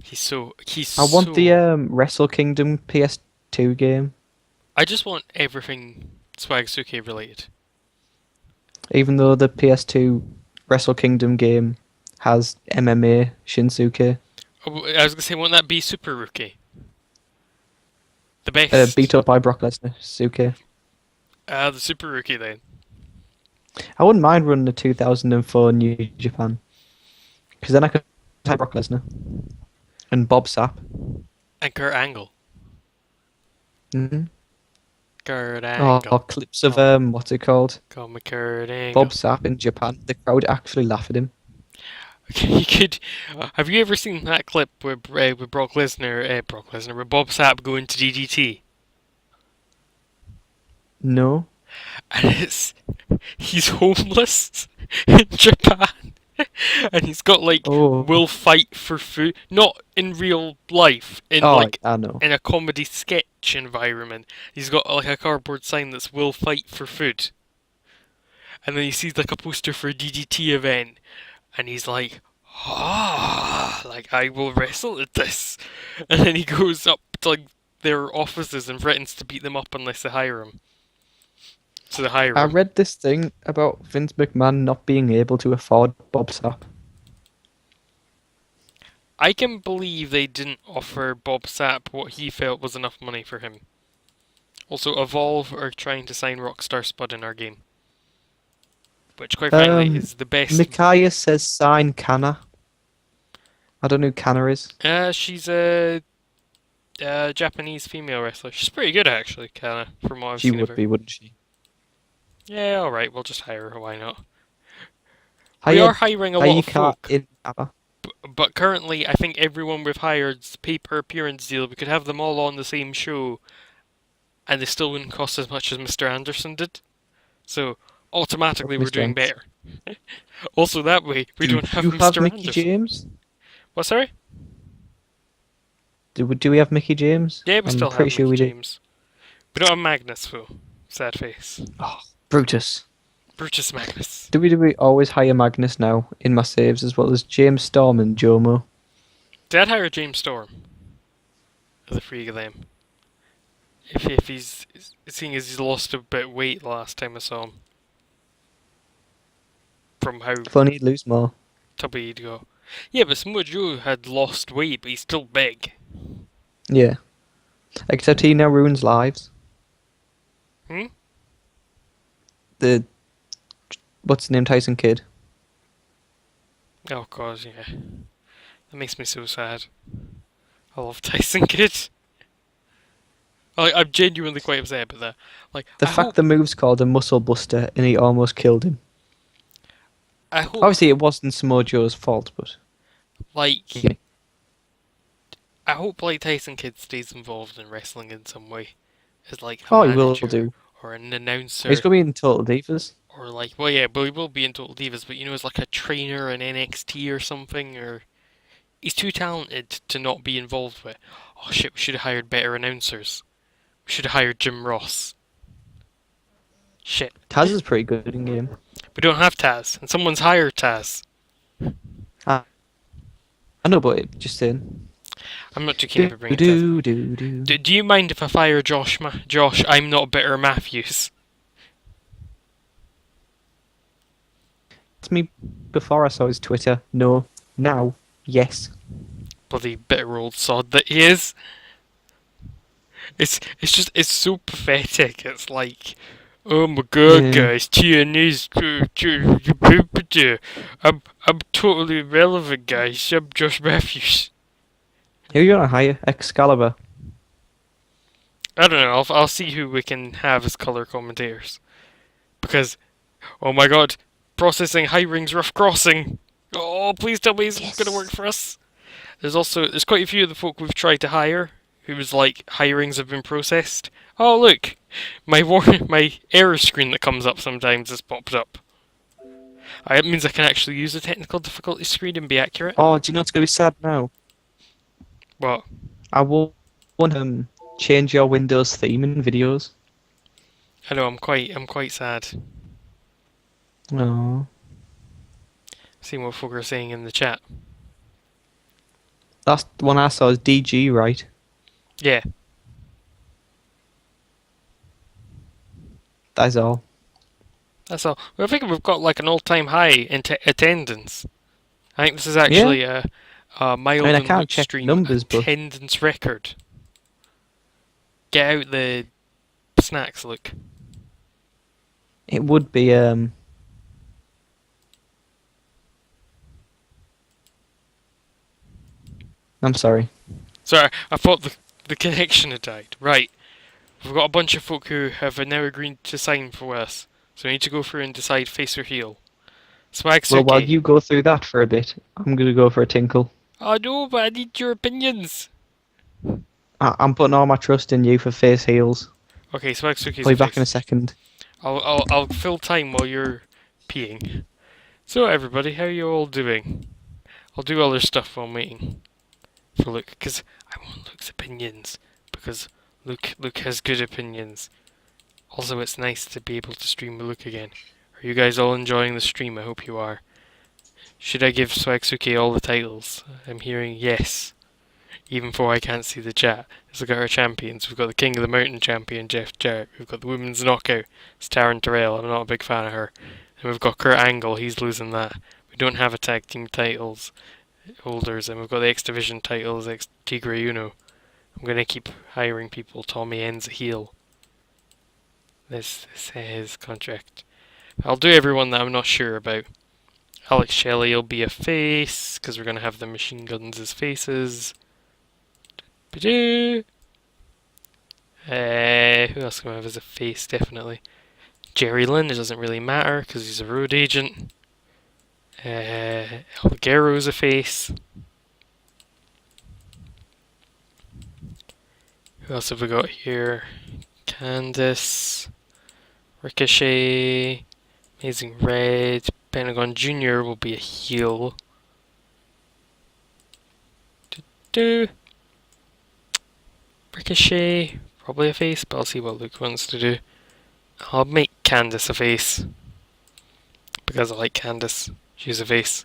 He's I want so. the Wrestle Kingdom PS2 game. I just want everything Swagsuke related. Even though the PS2 Wrestle Kingdom game has MMA Shinsuke. Oh, I was gonna say, won't that be Super Rookie? The best. Beat up by Brock Lesnar, Suke. The Super Rookie then. I wouldn't mind running the 2004 New Japan. Because then I could type Brock Lesnar. And Bob Sapp. And Kurt Angle. Mm-hmm. Kurt Oh, Angle. clips of, what's it called? Call me Kurt Angle. Bob Sapp in Japan. The crowd actually laugh at him. You could. Have you ever seen that clip with Brock Lesnar, with Bob Sapp going to DDT? No. And he's homeless in Japan, and he's got like Oh. will fight for food, not in real life, in Oh, like I know. in a comedy sketch environment. He's got like a cardboard sign that's will fight for food, and then he sees like a poster for a DDT event, and he's like, like I will wrestle at this, and then he goes up to like their offices and threatens to beat them up unless they hire him. So they hire I him. read this thing about Vince McMahon not being able to afford Bob Sapp. I can believe they didn't offer Bob Sapp what he felt was enough money for him. Also, Evolve are trying to sign Rockstar Spud in our game. Which, quite frankly, is the best. Micaiah says sign Kana. I don't know who Kana is. She's a Japanese female wrestler. She's pretty good, actually, Kana, from what I've She seen of would her. be, wouldn't she? Yeah, alright, we'll just hire her, why not? We are hiring a lot of Hayaka folk. in ABBA. But currently, I think everyone we've hired's pay-per appearance deal, we could have them all on the same show, and they still wouldn't cost as much as Mr. Anderson did. So, automatically, we're Mr. doing Anderson. better. Also, that way, we don't have you Mr. have Mickey Anderson. James? What, sorry? Do we have Mickey James? Yeah, we I'm still pretty have sure Mickey we do. James. We don't have Magnus, though. Sad face. Oh, Brutus. Brutus Magnus. WWE always hire Magnus now in my saves as well as James Storm and Jomo. Did hire James Storm as a free glam. If he's seeing as he's lost a bit of weight last time I saw him. From how Funny, he'd lose more. tubby he'd go. Yeah, but Samoa Joe had lost weight, but he's still big. Yeah. Except he now ruins lives. Hmm? What's the name, Tyson Kidd? Oh god, yeah. That makes me so sad. I love Tyson Kidd. I'm genuinely quite upset about that. Like, The fact the move's called a muscle buster and he almost killed him. I hope, Obviously, it wasn't Samoa Joe's fault, but like, yeah. I hope like Tyson Kidd stays involved in wrestling in some way, as like a Oh, he will manager do. or an He's announcer, going to be in Total Divas. or like, well, yeah, but he will be in Total Divas. But as like a trainer in NXT or something, or he's too talented to not be involved with. Oh shit, we should have hired better announcers. We should have hired Jim Ross. Shit. Taz is pretty good in game. We don't have Taz, and someone's hired Taz. I, I know, but just saying. I'm not too keen Do about bringing Taz. do do do. Do you mind if I fire Josh, I'm not bitter Matthews? It's me before I saw his Twitter. No. Now. Yes. Bloody bitter old sod that he is. It's so pathetic. It's like, oh my god, Yeah. guys, TNA's I'm totally irrelevant, guys. I'm Josh Matthews. Who are you gonna hire? Excalibur. I don't know. I'll see who we can have as color commentators. Because, oh my god, processing hiring's rough crossing. Oh, please tell me it's gonna work for us. There's quite a few of the folk we've tried to hire whose like hirings have been processed. Oh look, my error screen that comes up sometimes has popped up. It means I can actually use the technical difficulty screen and be accurate. Oh, do you know what's gonna be sad now? What? I will want to change your Windows theme in videos. I know I'm quite sad. Oh. Seeing what folk are saying in the chat. Last one I saw is DG, right? Yeah. That is all. That's all. Well, I think we've got like an all-time high in attendance. I think this is actually a mild I and can't Luke check stream numbers, but attendance record. Get out the snacks, Luke. it would be I'm sorry. Sorry, I thought the connection had died. Right. We've got a bunch of folk who have now agreed to sign for us. So we need to go through and decide face or heel. Well, while Swagsuke. you go through that for a bit, I'm gonna go for a tinkle. Oh no, but I need your opinions. I'm putting all my trust in you for face heels. Okay, Swagsuke's I'll a be back in a face. second. I'll fill time while you're peeing. So everybody, how are you all doing? I'll do other stuff while I'm waiting for Luke, because I want Luke's opinions. Because Luke has good opinions. Also, it's nice to be able to stream with Luke again. Are you guys all enjoying the stream? I hope you are. Should I give Swagsuke all the titles? I'm hearing yes. Even though I can't see the chat. Let's look at our champions. We've got the King of the Mountain champion, Jeff Jarrett. We've got the Women's Knockout. It's Taryn Terrell. I'm not a big fan of her. And we've got Kurt Angle. He's losing that. We don't have a tag team titles holders. And we've got the X Division titles, X Tigre Uno. I'm going to keep hiring people. Tommy N's a heel. This is his contract. I'll do everyone that I'm not sure about. Alex Shelley will be a face, because we're going to have the machine guns as faces. Who else can we have as a face, definitely? Jerry Lynn, it doesn't really matter, because he's a road agent. El Guerrero's a face. Who else have we got here? Candice. Ricochet. Amazing Red. Pentagon Jr. will be a heel. Ricochet, probably a face, but I'll see what Luke wants to do. I'll make Candice a face. Because I like Candice. She's a face.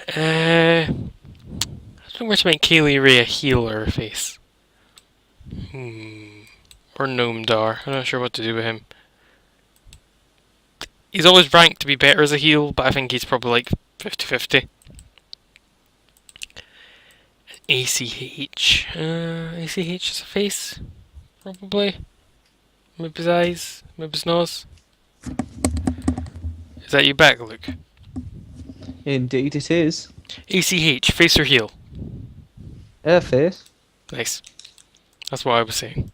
I don't know where to make Kaylee Ray a heel or a face. Or Noam Dar. I'm not sure what to do with him. He's always ranked to be better as a heel, but I think he's probably like 50-50. ACH. ACH is a face, probably. Maybe his eyes, maybe his nose. Is that you back, Luke? Indeed it is. ACH, face or heel? Face. Nice. That's what I was saying.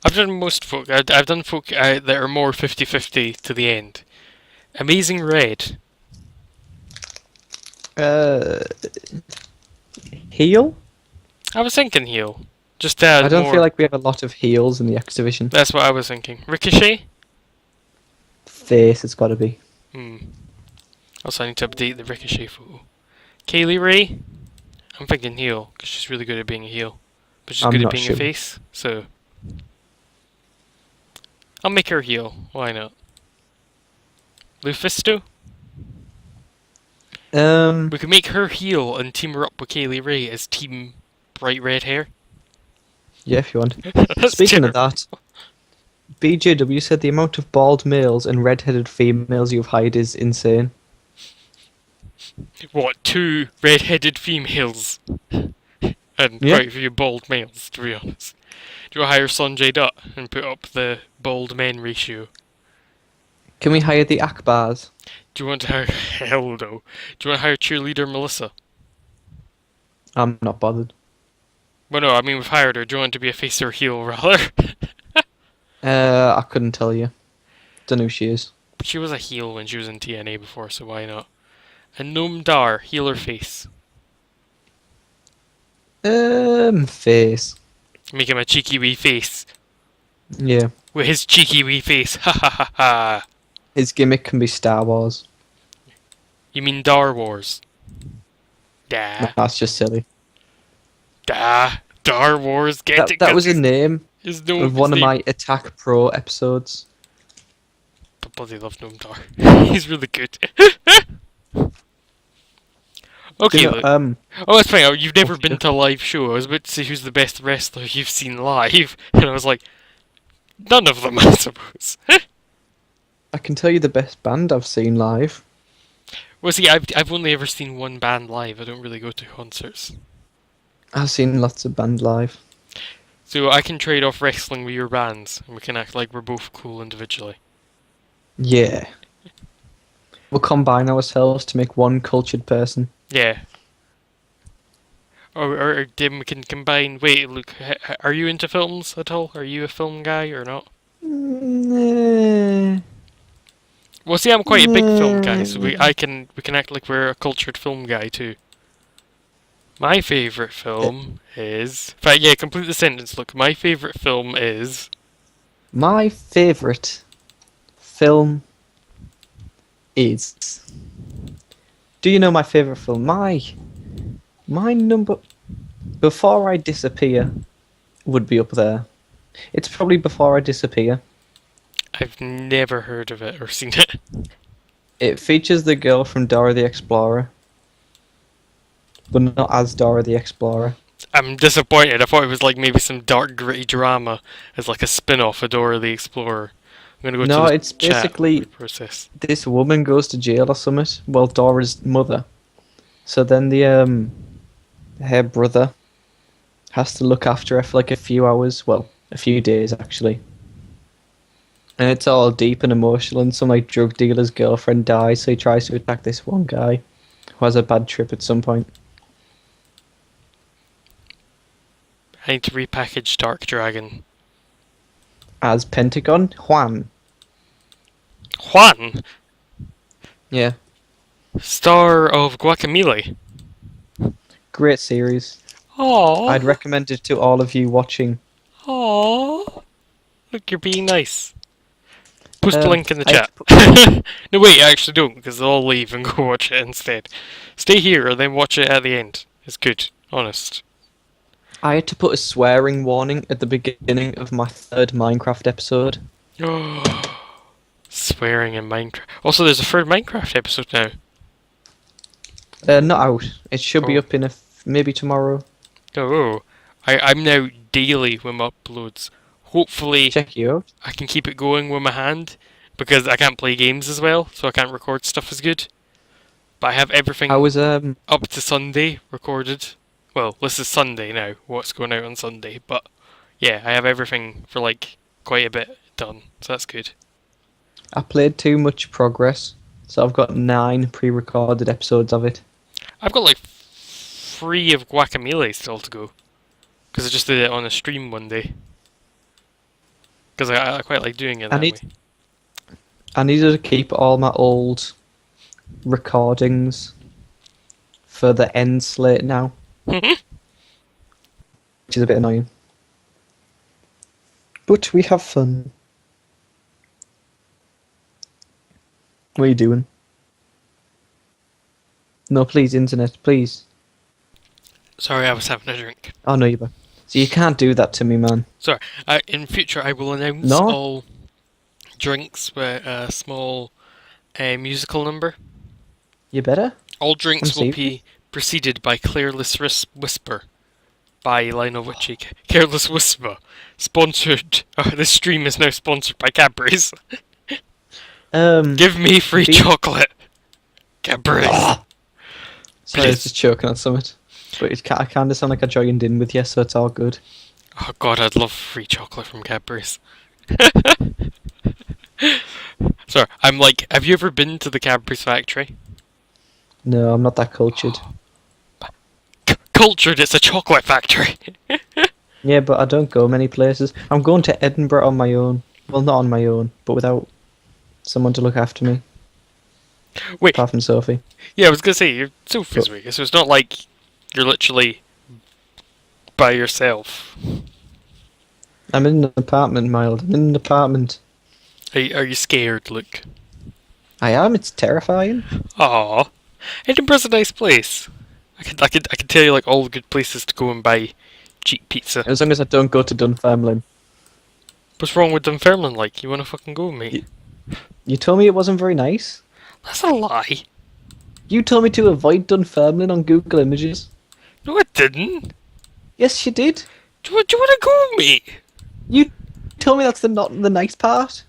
I've done most folk. I've done folk that are more 50-50 to the end. Amazing Red. Heel? I was thinking heel. Just to add I don't more. feel like we have a lot of heels in the X division. That's what I was thinking. Ricochet? Face, it's got to be. Also, I need to update the Ricochet photo. Kaylee Ray? I'm thinking heel, because she's really good at being a heel. But she's I'm good at not being sure. a face, so. I'll make her heel. Why not? Lufisto? We could make her heel and team her up with Kaylee Ray as Team Bright Red Hair. Yeah, if you want. That's Speaking of terrible. that, BJW said the amount of bald males and red-headed females you've hired is insane. What, 2 red-headed females? And Yeah. quite a few bald males, to be honest. Do you want to hire Sanjay Dutt and put up the bald men ratio? Can we hire the Akbars? Do you want to hire... Hell no. Do you want to hire cheerleader Melissa? I'm not bothered. Well, no, I mean we've hired her. Do you want to be a face or a heel, rather? I couldn't tell you. Don't know who she is. She was a heel when she was in TNA before, so why not? And Noam Dar, heel or face? Face. Make him a cheeky wee face. Yeah. With his cheeky wee face. Ha ha ha ha. His gimmick can be Star Wars. You mean Dar Wars? Da. That's just silly. Da. Dar Wars, get it? That was a name His name, of one of my Attack Pro episodes. I bloody love Noam Dar. He's really good. Okay, You know, look. Oh, that's fine. You've never Okay. been to a live show. I was about to say who's the best wrestler you've seen live, and I was like, none of them, I suppose. I can tell you the best band I've seen live. Well, see, I've only ever seen one band live. I don't really go to concerts, I've seen lots of band live. so I can trade off wrestling with your bands, and we can act like we're both cool individually. Yeah. We'll combine ourselves to make one cultured person. Yeah. Or then we can combine. Wait, Luke, are you into films at all? Are you a film guy or not? Well, see, I'm quite a big film guy, so we can act like we're a cultured film guy too. My favourite film is... In fact, yeah, complete the sentence, look. My favourite film is... My favourite film is... Do you know my favourite film? My number... Before I Disappear would be up there. It's probably Before I Disappear. I've never heard of it or seen it. It features the girl from Dora the Explorer. But not as Dora the Explorer. I'm disappointed. I thought it was like maybe some dark, gritty drama as like a spin-off of Dora the Explorer. I'm gonna go No, to the it's chat basically process. this woman goes to jail or something. Well, Dora's mother. So then the her brother has to look after her for like a few hours. Well, a few days actually. And it's all deep and emotional. And some like drug dealer's girlfriend dies, so he tries to attack this one guy who has a bad trip at some point. I need to repackage Dark Dragon. As Pentagon Juan. Juan, Yeah, star of Guacamole. great series. Aww. I'd recommend it to all of you watching. Aww. Look, you're being nice. Post the link in the I chat. had to No, wait, actually don't, because they'll all leave and go watch it instead. Stay here and then watch it at the end. It's good, honest. I had to put a swearing warning at the beginning of my third Minecraft episode. Swearing in Minecraft. Also, there's a third Minecraft episode now. Not out. It should be Oh. up in maybe tomorrow. Oh, I'm now daily with my uploads. Hopefully, Check you out. I can keep it going with my hand, because I can't play games as well, so I can't record stuff as good. But I have everything I was up to Sunday recorded. Well, this is Sunday now, what's going out on Sunday, but yeah, I have everything for like quite a bit done, so that's good. I played too much Progress, So I've got 9 pre-recorded episodes of it. I've got like 3 of Guacamole still to go. Because I just did it on a stream one day. Because I quite like doing it I that need way. I needed to keep all my old recordings for the end slate now, which is a bit annoying. But we have fun. What are you doing? No, please, internet, please. Sorry, I was having a drink. Oh no, you. So you can't do that to me, man. Sorry, in future I will announce No? all drinks with a small musical number. You better. All drinks will serious. be preceded by Careless Whisper by Lionel Richie. Careless Whisper, sponsored. Oh, this stream is now sponsored by Cadbury's. Give me free chocolate, Cadbury's. Sorry, I was just choking on something. But I kind of sound like I joined in with you, so it's all good. Oh god, I'd love free chocolate from Cadbury's. Sorry, I'm like, have you ever been to the Cadbury's factory? No, I'm not that cultured. Cultured, it's a chocolate factory. Yeah, but I don't go many places. I'm going to Edinburgh on my own. Well, not on my own, but without someone to look after me. Wait, apart from Sophie. Yeah, I was gonna say, you're Sophie's week, so it's not like you're literally by yourself. I'm in an apartment, Mild. I'm in an apartment. Are you scared, Luke? I am. It's terrifying. Aww. Edinburgh's a nice place. I could tell you like all the good places to go and buy cheap pizza. As long as I don't go to Dunfermline. What's wrong with Dunfermline? Like, you wanna fucking go, mate? You told me it wasn't very nice. That's a lie. You told me to avoid Dunfermline on Google Images. No, I didn't. Yes, you did. Do you wanna go, mate? You told me that's not the nice part.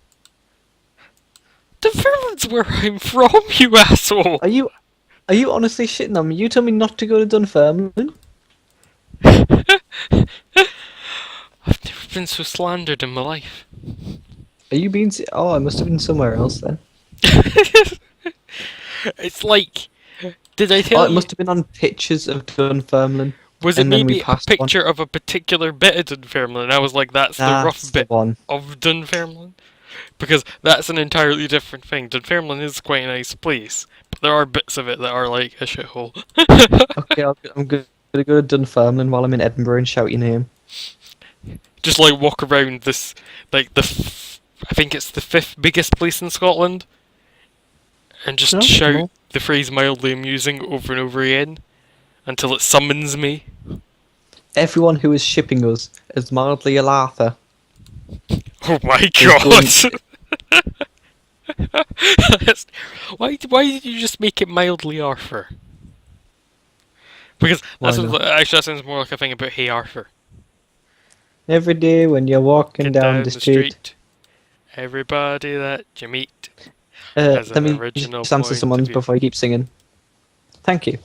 Dunfermline's where I'm from, you asshole. Are you honestly shitting on me? You told me not to go to Dunfermline. I've never been so slandered in my life. Are you being? Oh, I must have been somewhere else then. It's like, did I tell Oh, you? it must have been on pictures of Dunfermline. Was it and then we maybe a passed picture of a particular bit of Dunfermline? I was like, that's the rough bit one. of Dunfermline. Because that's an entirely different thing. Dunfermline is quite a nice place, but there are bits of it that are like a shithole. Okay, I'm going to go to Dunfermline while I'm in Edinburgh and shout your name. Just like walk around this, like I think it's the 5th biggest place in Scotland, and just shout no. the phrase mildly amusing over and over again until it summons me. Everyone who is shipping us as mildly Alatha. Oh my god! Why did you just make it mildly Arthur? Because that sounds more like a thing about Hey Arthur. Every day when you're walking down the street, everybody that you meet let me just answer someone's before you keep singing. Thank you.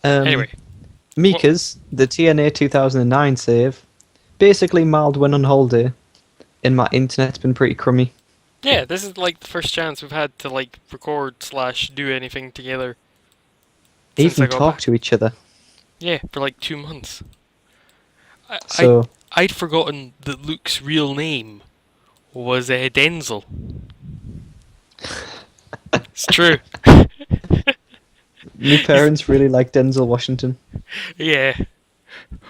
Anyway. Mika's, the TNA 2009 save, basically mild when on holiday, and my internet's been pretty crummy. Yeah, this is like the first chance we've had to like record / do anything together. Even talk to each other. Yeah, for like 2 months. I'd forgotten that Luke's real name was Denzel. It's true. My parents really like Denzel Washington. Yeah.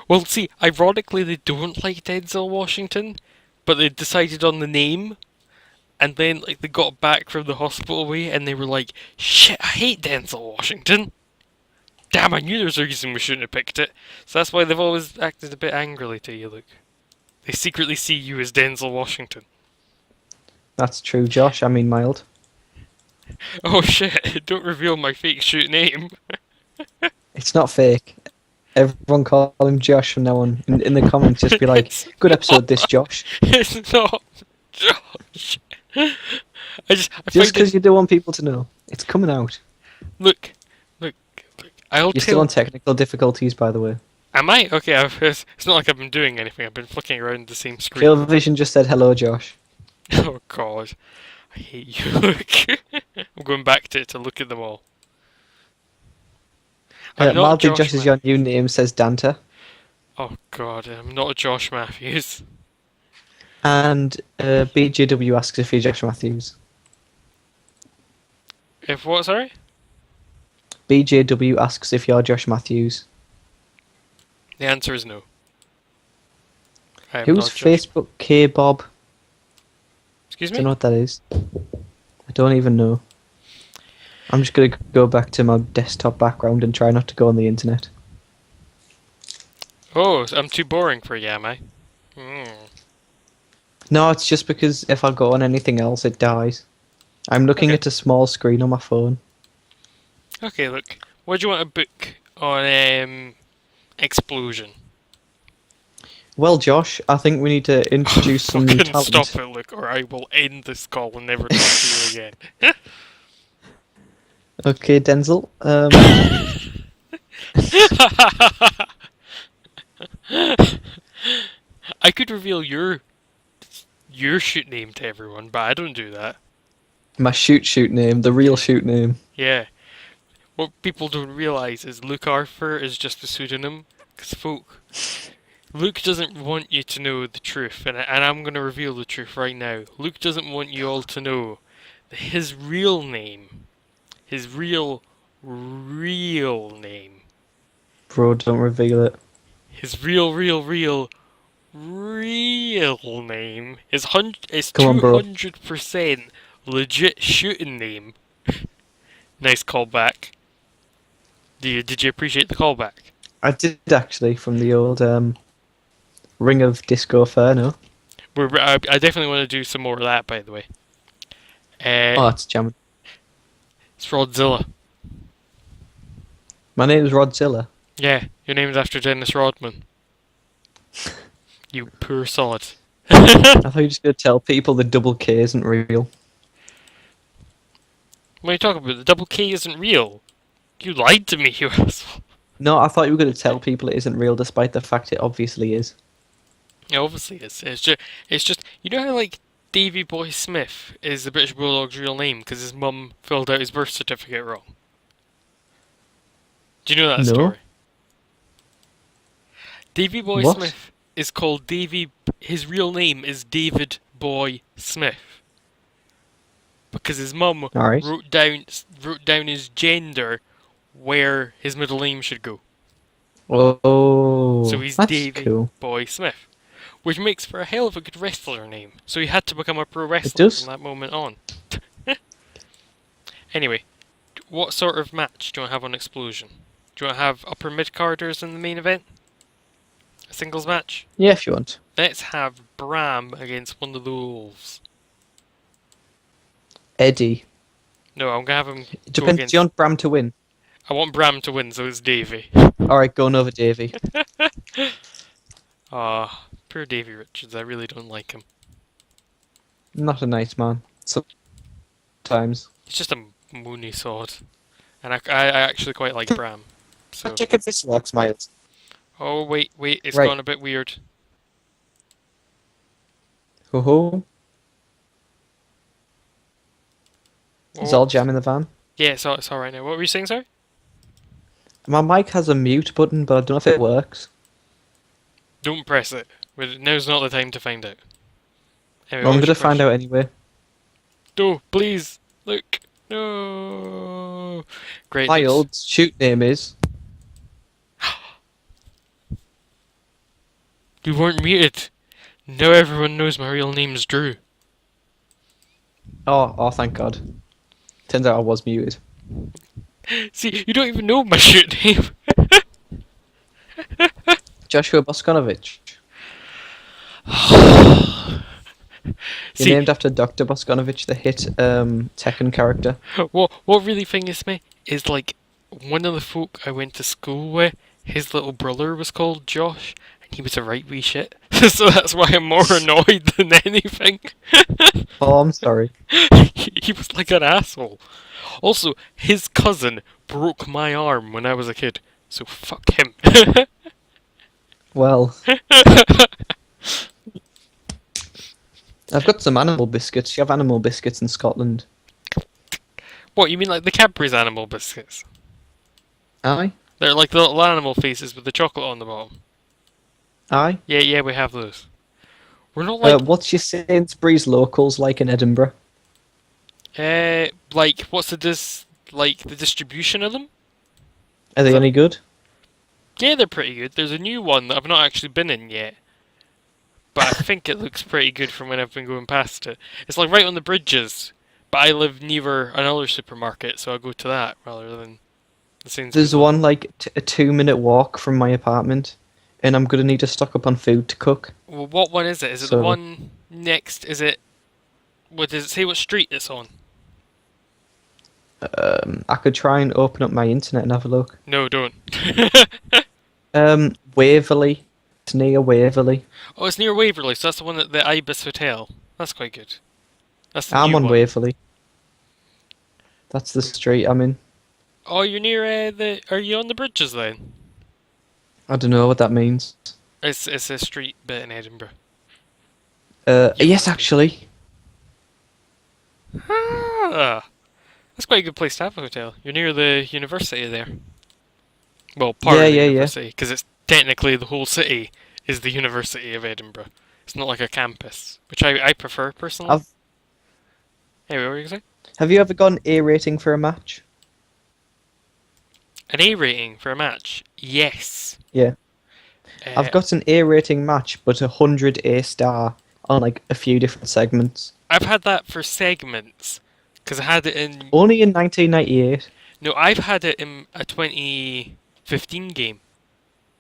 Well, see, ironically, they don't like Denzel Washington, but they decided on the name, and then like they got back from the hospital way, and they were like, "Shit, I hate Denzel Washington." Damn, I knew there was a reason we shouldn't have picked it. So that's why they've always acted a bit angrily to you, Luke. They secretly see you as Denzel Washington. That's true, Josh. I mean mild. Oh shit, don't reveal my fake shoot name. It's not fake. Everyone call him Josh from now on. In the comments, just be like, good episode this, Josh. It's not Josh. Just because you don't want people to know. It's coming out. Look. You're still on technical difficulties, by the way. Am I? Okay, it's not like I've been doing anything. I've been flicking around the same screen. Kill Vision just said hello, Josh. Oh god. I hate you, Luke. I'm going back to look at them all. I'm not Mildly Josh Josh is your Matthews. new name, says Danta. Oh god, I'm not Josh Matthews. And BJW asks if you're Josh Matthews. If what, sorry? BJW asks if you're Josh Matthews. The answer is no. I am Who's not Josh. Facebook K-Bob? Excuse Don't me? know what that is. I don't even know. I'm just going to go back to my desktop background and try not to go on the internet. Oh, I'm too boring for you, am I? Hmm. No, it's just because if I go on anything else, it dies. I'm looking Okay. at a small screen on my phone. Okay, look. What do you want to book on Explosion? Well, Josh, I think we need to introduce some new Fucking talent. stop it, look, or I will end this call and never talk to you again. Okay, Denzel. I could reveal your shoot name to everyone, but I don't do that. My shoot name, the real shoot name. Yeah. What people don't realise is Luke Arthur is just a pseudonym, because Luke doesn't want you to know the truth, and I'm going to reveal the truth right now. Luke doesn't want you all to know that his real name, his real name, Bro, don't reveal it. his real name is Come on, bro. 200% legit shooting name. Nice callback. Did you appreciate the callback? I did actually, from the old Ring of Disco Inferno. I definitely want to do some more of that, by the way. Oh, it's jamming. It's Rodzilla. My name's Rodzilla. Yeah, your name's after Dennis Rodman. You poor sod. I thought you were just going to tell people the double K isn't real. What are you talking about? The double K isn't real. You lied to me, you asshole. No, I thought you were going to tell people it isn't real, despite the fact it obviously is. It obviously is. It's just, you know how like Davy Boy Smith is the British Bulldog's real name because his mum filled out his birth certificate wrong. Do you know that No. story? Davy Boy What? Smith is called Davy. His real name is David Boy Smith because his mum Alright. wrote down his gender where his middle name should go. Oh, So he's that's Davy cool. Boy Smith, which makes for a hell of a good wrestler name. So he had to become a pro It wrestler does. from that moment on. Anyway, what sort of match do you want to have on Explosion? Do you want to have upper mid carders in the main event? A singles match? Yeah, if you want. Let's have Bram against one of the wolves. Eddie. No, I'm gonna have him It go depends. against. Do you want Bram to win? I want Bram to win, so it's Davy. Alright, going over Davey. Ah, poor Davy Richards. I really don't like him. Not a nice man. Sometimes. He's just a moony sod, and I actually quite like Bram. So. Check if this works, Miles. Oh wait, it's Right. gone a bit weird. Ho ho. Is all jam in the van? Yeah, it's all right now. What were you saying, sorry? My mic has a mute button, but I don't know if it works. Don't press it. Now's not the time to find out. Anyway, Well, I'm what's gonna your find question? out anyway. No, please, look. No. Great. My news. old shoot name is. You weren't muted. Now everyone knows my real name's Drew. Oh, thank God. Turns out I was muted. See, you don't even know my shit name. Joshua Boskonovich. You're See, named after Dr. Boskonovich, the hit Tekken character. what really thingies me is like one of the folk I went to school with. His little brother was called Josh, and he was a right wee shit. So that's why I'm more annoyed than anything. Oh, I'm sorry. He was like an asshole. Also, his cousin broke my arm when I was a kid, so fuck him. Well, I've got some animal biscuits. You have animal biscuits in Scotland. What, you mean like the Cadbury's animal biscuits? Aye, They're like the little animal faces with the chocolate on the bottom. aye. Yeah, yeah, we have those. We're not like, What's your Sainsbury's locals like in Edinburgh? like, what's like, the distribution of them? Are Is they that... any good? Yeah, they're pretty good. There's a new one that I've not actually been in yet, but I think it looks pretty good from when I've been going past it. It's like right on the bridges, but I live near another supermarket, so I go to that rather than the Sainsbury's There's one. one like a 2 minute walk from my apartment, and I'm gonna need to stock up on food to cook. Well, what one is it? Is it the So one next? Is it? What does it say? What street it's on? I could try and open up my internet and have a look. No, don't. Waverley. It's near Waverley. Oh, it's near Waverley, so that's the one at the Ibis Hotel. That's quite good. That's the I'm new on one. Waverley. That's the street I'm in. Oh, you're near the. Are you on the bridges then? I don't know what that means. It's a street bit in Edinburgh. You Yes, must be. actually. Ah, that's quite a good place to have a hotel. You're near the university there. Well, part Yeah, of the yeah, yeah. university, because it's technically the whole city is the University of Edinburgh. It's not like a campus, which I prefer personally. I've, Anyway, what were you gonna say? have you ever got an A rating for a match? An A rating for a match? Yes. Yeah. Uh, I've got an A rating match, but 100 A star on like a few different segments. I've had that for segments, because I had it in. Only in 1998. No, I've had it in a 2015 game.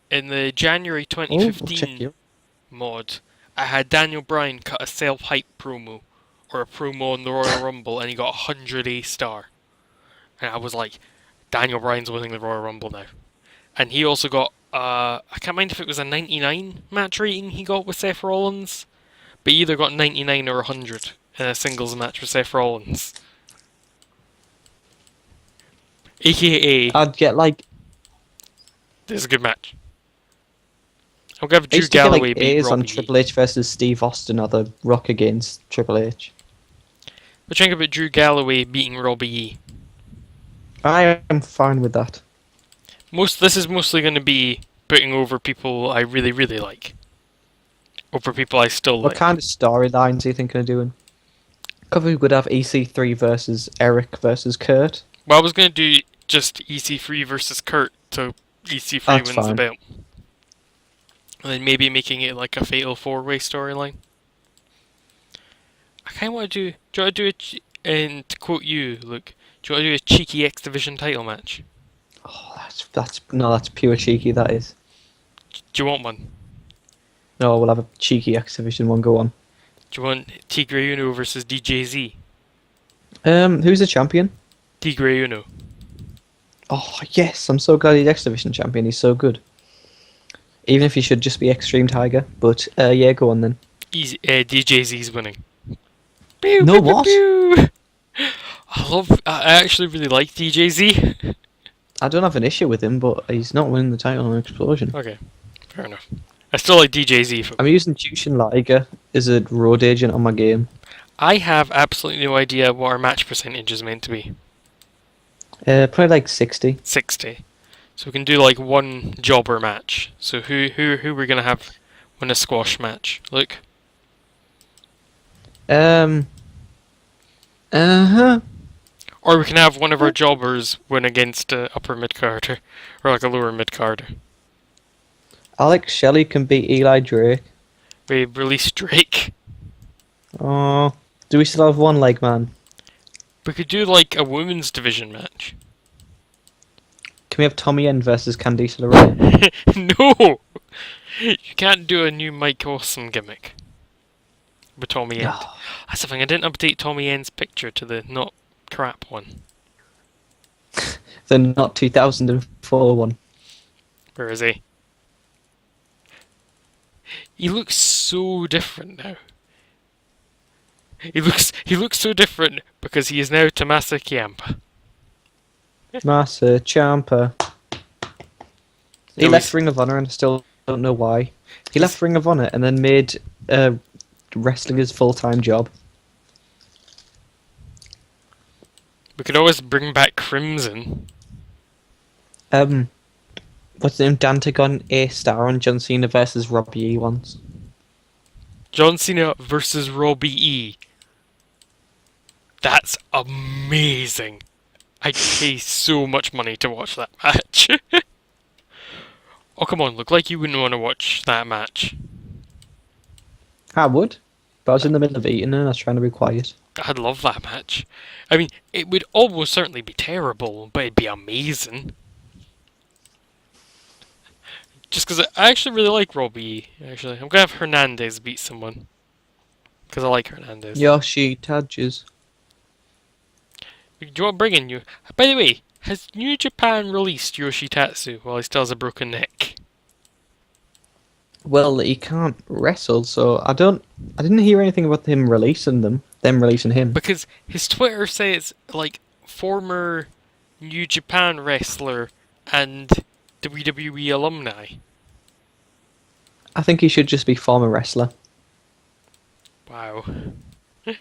In the January Oh, I'll check 2015 you. mod, I had Daniel Bryan cut a self-hype promo, or a promo on the Royal Rumble, and he got 100 A star. And I was like, Daniel Bryan's winning the Royal Rumble now. And he also got, I can't mind if it was a 99 match rating he got with Seth Rollins, but he either got 99 or 100 in a singles match with Seth Rollins. AKA, I'd get like this is a good match. I'll give I Drew used to get Galloway like beat A's on Robbie. Triple H versus Steve Austin or the Rock against Triple H. But think about Drew Galloway beating Robbie E. I am fine with that. This is mostly going to be putting over people I really, really like. Over people I still What like. kind of storylines are you thinking of doing? Cover would have EC3 versus Eric versus Kurt. Well, I was going to do just EC3 versus Kurt, so EC3 That's wins fine. the belt. And then maybe making it like a fatal four-way storyline. I kind of want to do... Do you want to do and to quote you, Luke, do you want to do a cheeky X Division title match? Oh, that's pure cheeky. That is. Do you want one? No, we'll have a cheeky X Division one. Go on. Do you want Tigre Uno versus DJZ? Who's the champion? Tigre Uno. Oh yes, I'm so glad he's X Division champion. He's so good. Even if he should just be Extreme Tiger, but yeah, go on then. Easy, DJZ's winning. Pew, No, pew, pew, what? pew. I actually really like DJZ. I don't have an issue with him, but he's not winning the title on Explosion. Okay, fair enough. I still like DJZ. I'm using Jushin Liger as a road agent on my game. I have absolutely no idea what our match percentage is meant to be. Probably like 60. 60. So we can do like one jobber match. So who we're gonna have win a squash match? Look. Uh-huh. Or we can have one of our jobbers win against a upper mid carder or like a lower mid carder. Alex Shelley can beat Eli Drake. We release Drake. Oh, do we still have one leg man? We could do like a women's division match. Can we have Tommy End versus Candice LeRae? No! You can't do a new Mike Awesome gimmick with Tommy End. No. That's the thing, I didn't update Tommy End's picture to the not crap one. The not 2004 one. Where is he? He looks so different now. He looks so different because he is now Tommaso Ciampa. Massa Ciampa. He No, left he's- Ring of Honor and I still don't know why. He left Ring of Honor and then made wrestling his full-time job. We could always bring back Crimson. What's his name? Dante got an A-star on John Cena versus Robbie E once. John Cena versus Robbie E. That's amazing. I'd pay so much money to watch that match. Oh, come on, look like you wouldn't want to watch that match. I would, but I was in the middle of eating and I was trying to be quiet. I'd love that match. I mean, it would almost certainly be terrible, but it'd be amazing. Just because I actually really like Robbie E, actually. I'm going to have Hernandez beat someone. Because I like Hernandez. Yoshi Tadges. Do you want to bring in you? By the way, has New Japan released Yoshitatsu while he still has a broken neck? Well, he can't wrestle, so I didn't hear anything about him releasing them. Them releasing him. Because his Twitter says, like, former New Japan wrestler and WWE alumni. I think he should just be former wrestler. Wow. I'm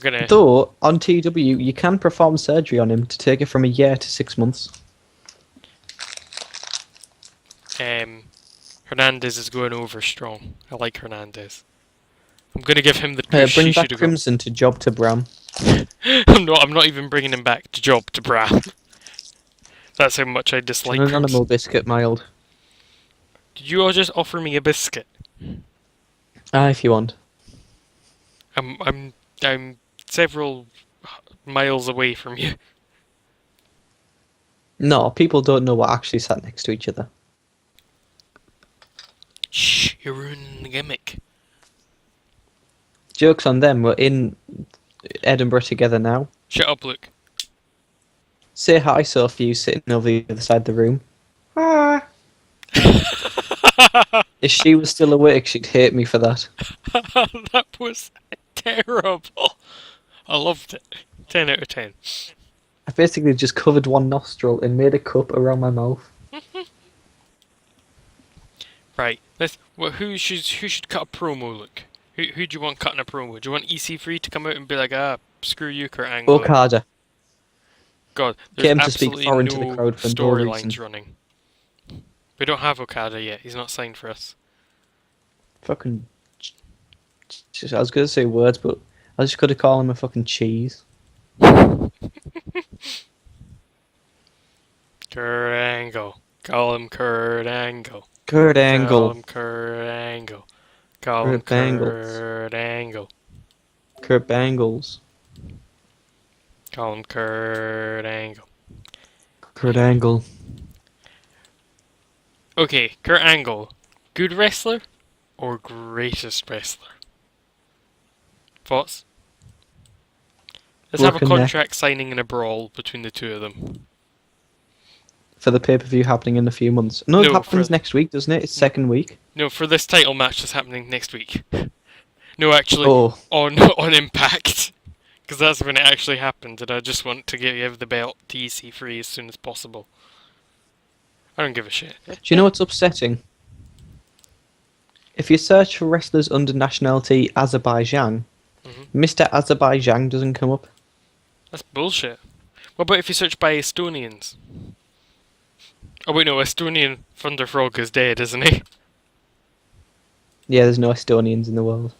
gonna... Though, on TEW, you can perform surgery on him to take it from a year to 6 months. Hernandez is going over strong. I like Hernandez. I'm gonna give him the push Bring he back should have Crimson to job to Bram. I'm not even bringing him back to job to Bram. That's how much I dislike An Crimson. animal biscuit, mild. Did you all just offer me a biscuit? If you want. I'm several miles away from you. No, people don't know what actually sat next to each other. Shh, you're ruining the gimmick. Joke's on them, we're in Edinburgh together now. Shut up, Luke. Say hi, Sophie, who's sitting over the other side of the room. Ah. If she was still awake, she'd hate me for that. That was terrible. I loved it. 10 out of 10. I basically just covered one nostril and made a cup around my mouth. Right. Who should cut a promo, Luke? Who do you want cutting a promo? Do you want EC3 to come out and be like, screw you, Kurt Angle? Okada. God, Get there's him to speak absolutely foreign no to the crowd for no reason. storylines running. We don't have Okada yet. He's not signed for us. Fucking... I was going to say words, but I just could have called him a fucking cheese. Kurt Angle. Call him Kurt Angle. Kurt Call Angle. him Kurt Angle. Call him Kurt Bangles. Kurt Angle. Kurt Bangles. Call him Kurt Angle. Kurt Angle. Okay, Kurt Angle. Good wrestler or greatest wrestler? Thoughts? Let's have a Broken neck. contract signing and a brawl between the two of them. For the pay-per-view happening in a few months. No, it No, happens for- next week, doesn't it? It's second week. No, for this title match that's happening next week. No, actually, Oh. on Impact. Because that's when it actually happened, and I just want to give the belt to EC3 as soon as possible. I don't give a shit. Do you know what's upsetting? If you search for wrestlers under nationality Azerbaijan, Mr. Azerbaijan doesn't come up. That's bullshit. What about if you search by Estonians? Oh wait, no, Estonian Thunder Frog is dead, isn't he? Yeah, there's no Estonians in the world.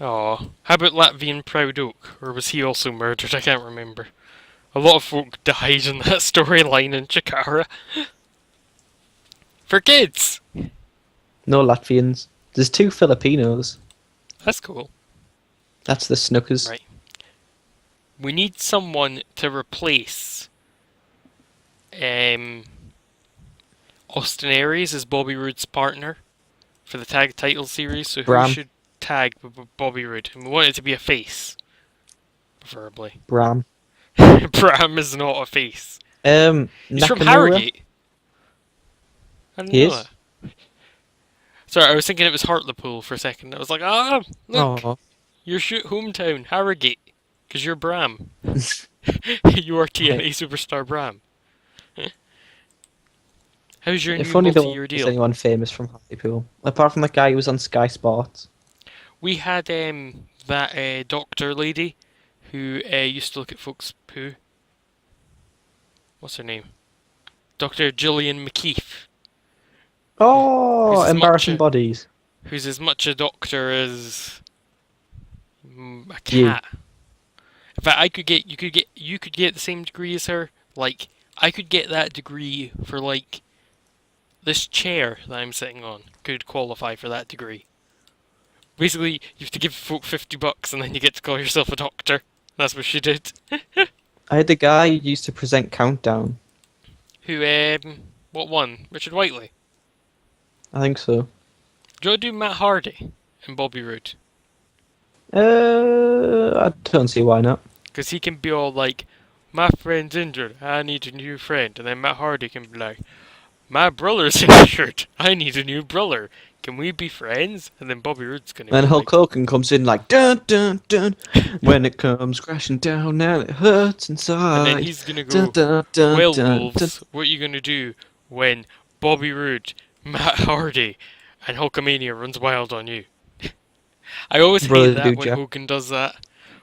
Oh, how about Latvian Proud Oak? Or was he also murdered? I can't remember. A lot of folk died in that storyline in Chikara. For kids! No Latvians. There's 2 Filipinos. That's cool. That's the Snookers. Right. We need someone to replace Austin Aries as Bobby Roode's partner for the tag title series. So Bram. who should tag Bobby Roode? And we want it to be a face, preferably. Bram. Bram is not a face. He's from Nakamura? Harrogate. I didn't He know is? that. Sorry, I was thinking it was Hartlepool for a second. I was like, look, Oh. your hometown, Harrogate, because you're Bram. You are TNA superstar Bram. How's your new If only there multi-year was deal? anyone famous from Hartlepool. Apart from that guy who was on Sky Sports. we had that doctor lady who used to look at folks poo. What's her name? Dr. Gillian McKeith, who's Oh, as much embarrassing a bodies. who's as much a doctor as a You. cat. In fact, you could get the same degree as her. Like, I could get that degree for like this chair that I'm sitting on could qualify for that degree. Basically, you have to give folk $50 and then you get to call yourself a doctor. That's what she did. I had the guy who used to present Countdown. Who what one? Richard Whiteley. I think so. Do you want to do Matt Hardy and Bobby Roode? I don't see why not. Because he can be all like, my friend's injured, I need a new friend. And then Matt Hardy can be like, my brother's injured, I need a new brother. Can we be friends? And then Bobby Roode's going to be And Hulk like... Hogan comes in like dun dun dun when it comes crashing down and it hurts inside. And then he's going to Dun, go, dun, dun, well, dun, Wolves, what are you going to do when Bobby Roode, Matt Hardy, and Hulkamania runs wild on you? I always Brother hate that dude, when yeah. Hogan does that.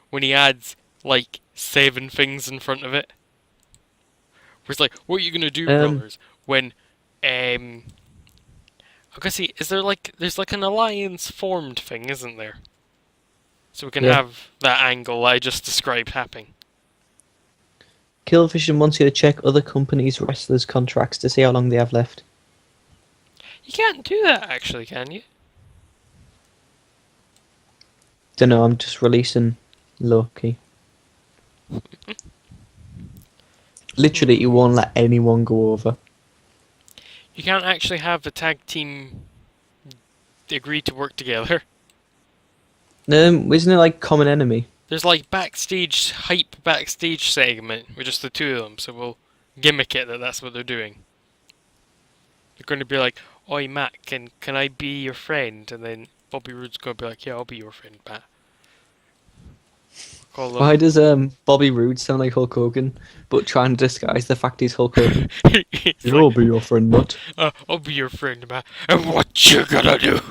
When he adds, like, 7 things in front of it. Where it's like, what are you going to do, brothers, when, I gotta see, is there like, there's like an alliance formed thing, isn't there? So we can Yeah. have that angle I just described happening. Killvision wants you to check other companies' wrestlers' contracts to see how long they have left. You can't do that, actually, can you? Don't know, I'm just releasing Lukke. Literally, he won't let anyone go over. You can't actually have a tag team agree to work together. Isn't it like Common Enemy? There's like backstage segment with just the two of them, so we'll gimmick it that that's what they're doing. They're going to be like, "Oi, Matt, can I be your friend?" And then Bobby Roode's going to be like, "Yeah, I'll be your friend, Matt." Call them. Why does Bobby Roode sound like Hulk Hogan, but trying to disguise the fact he's Hulk Hogan? It's I'll like, be your friend, Matt. I'll be your friend, Matt. And what you gonna do?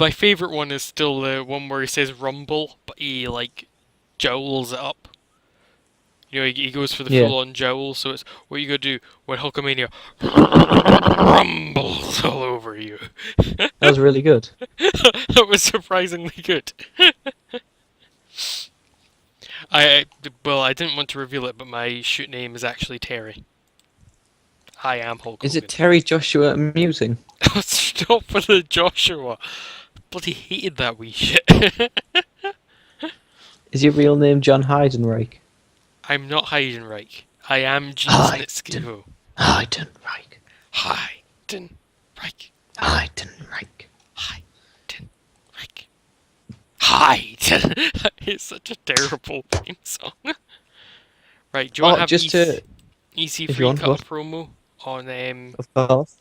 My favourite one is still the one where he says rumble, but he like jowls it up. You know, he goes for the Yeah. full-on jowl, so it's what you gonna do when Hulkamania rumbles all over you. That was really good. That was surprisingly good. Well, I didn't want to reveal it, but my shoot name is actually Terry. I am Hulk Hogan. Is it Terry Joshua Amusing? Stop with the Joshua. Bloody hated that wee shit. Is your real name John Heidenreich? I'm not Heidenreich. I am Gene Heiden- Snitsky. Heidenreich. Heidenreich. Heidenreich. Heidenreich. Heiden. It's such a terrible theme song. Right, do you want to have just to... easy if you free want, cut what? a promo on Of course.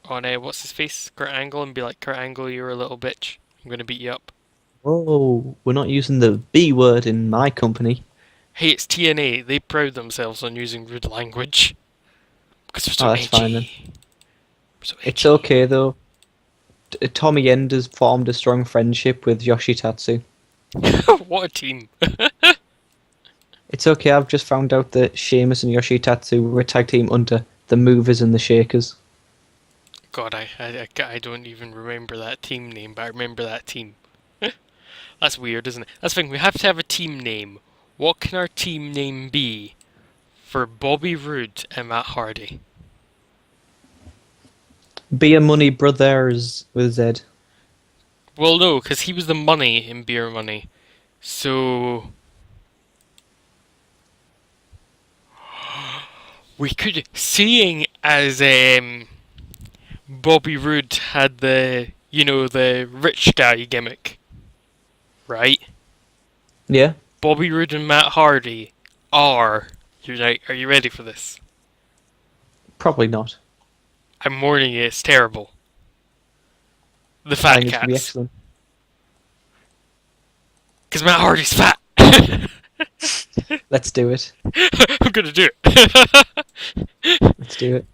what's his face, Kurt Angle, and be like, Kurt Angle, you're a little bitch. I'm gonna beat you up. Whoa, we're not using the B word in my company. Hey, it's TNA. They pride themselves on using rude language because they're so Oh, that's fine then. edgy. So It's edgy. okay though. Tommy End has formed a strong friendship with Yoshitatsu. What a team! It's okay, I've just found out that Sheamus and Yoshitatsu were a tag team under the Movers and the Shakers. God, I don't even remember that team name, but I remember that team. That's weird, isn't it? That's the thing. We have to have a team name. What can our team name be for Bobby Roode and Matt Hardy? Beer Money Brothers with Z. Well, no, because he was the money in Beer Money. So we could, seeing as Bobby Roode had the rich guy gimmick, right? Yeah? Bobby Roode and Matt Hardy are you ready for this? Probably not. I'm warning you, it's terrible. The I Fat think it's gonna be Cats. excellent. Because Matt Hardy's fat. Let's do it. I'm gonna do it. Let's do it.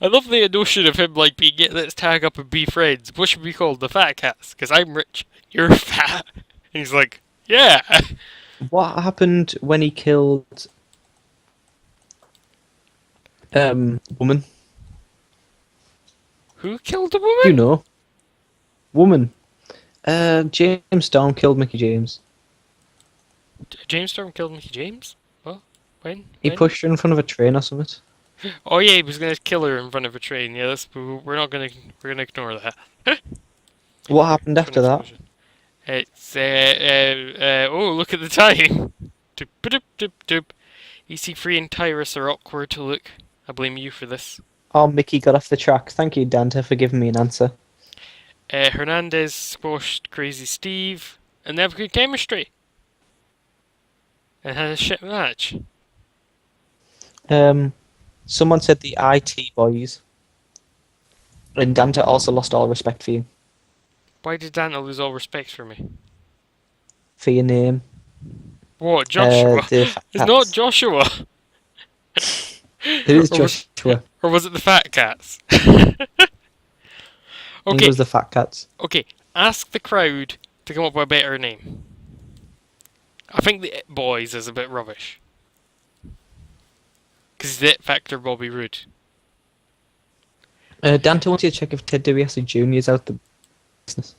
I love the notion of him like being, let's tag up and be friends. What should we call the fat cats? Because I'm rich, you're fat. And he's like, yeah. What happened when he killed woman? Who killed the You woman? know, woman. James Storm killed Mickey James. James Storm killed Mickey James? What? When? He When? pushed her in front of a train or something. Oh yeah, he was gonna kill her in front of a train. Yeah, we're gonna ignore that. What happened It's an after that? explosion. It's oh, look at the time. Doop, doop, doop, doop. EC3 and Tyrus are awkward to look. I blame you for this. Oh, Mickey got off the track. Thank you, Dante, for giving me an answer. Hernandez squashed Crazy Steve, and they have good chemistry. And had a shit match. Someone said the IT boys. And Dante also lost all respect for you. Why did Danta lose all respect for me? For your name. What, Joshua? The fat It's not cats. Joshua. It is Or was- Joshua. Or was it the Fat Cats? I think Okay, it was the fat cats. okay. Ask the crowd to come up with a better name. I think the It Boys is a bit rubbish. Because the It Factor will be rude. Dante wants you to check if Ted DiBiase Jr. is out the business.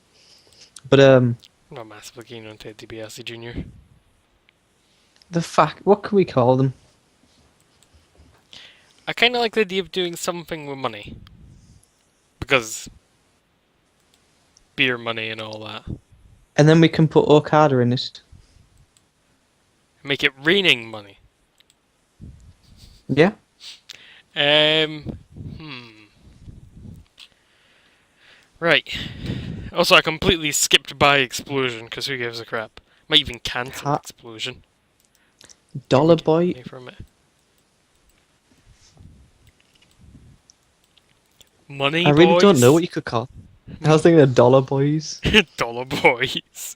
But I'm not massively keen on Ted DiBiase Jr. the fact, what can we call them? I kind of like the idea of doing something with money. Because beer money and all that. And then we can put Okada in it. Make it raining money. Yeah. Hmm. Right. Also, I completely skipped by Explosion, because who gives a crap? Might even cancel Ha- Explosion. Dollar Get Boy. money from it. Money I really boys? don't know what you could call. I was thinking of Dollar Boys. Dollar boys.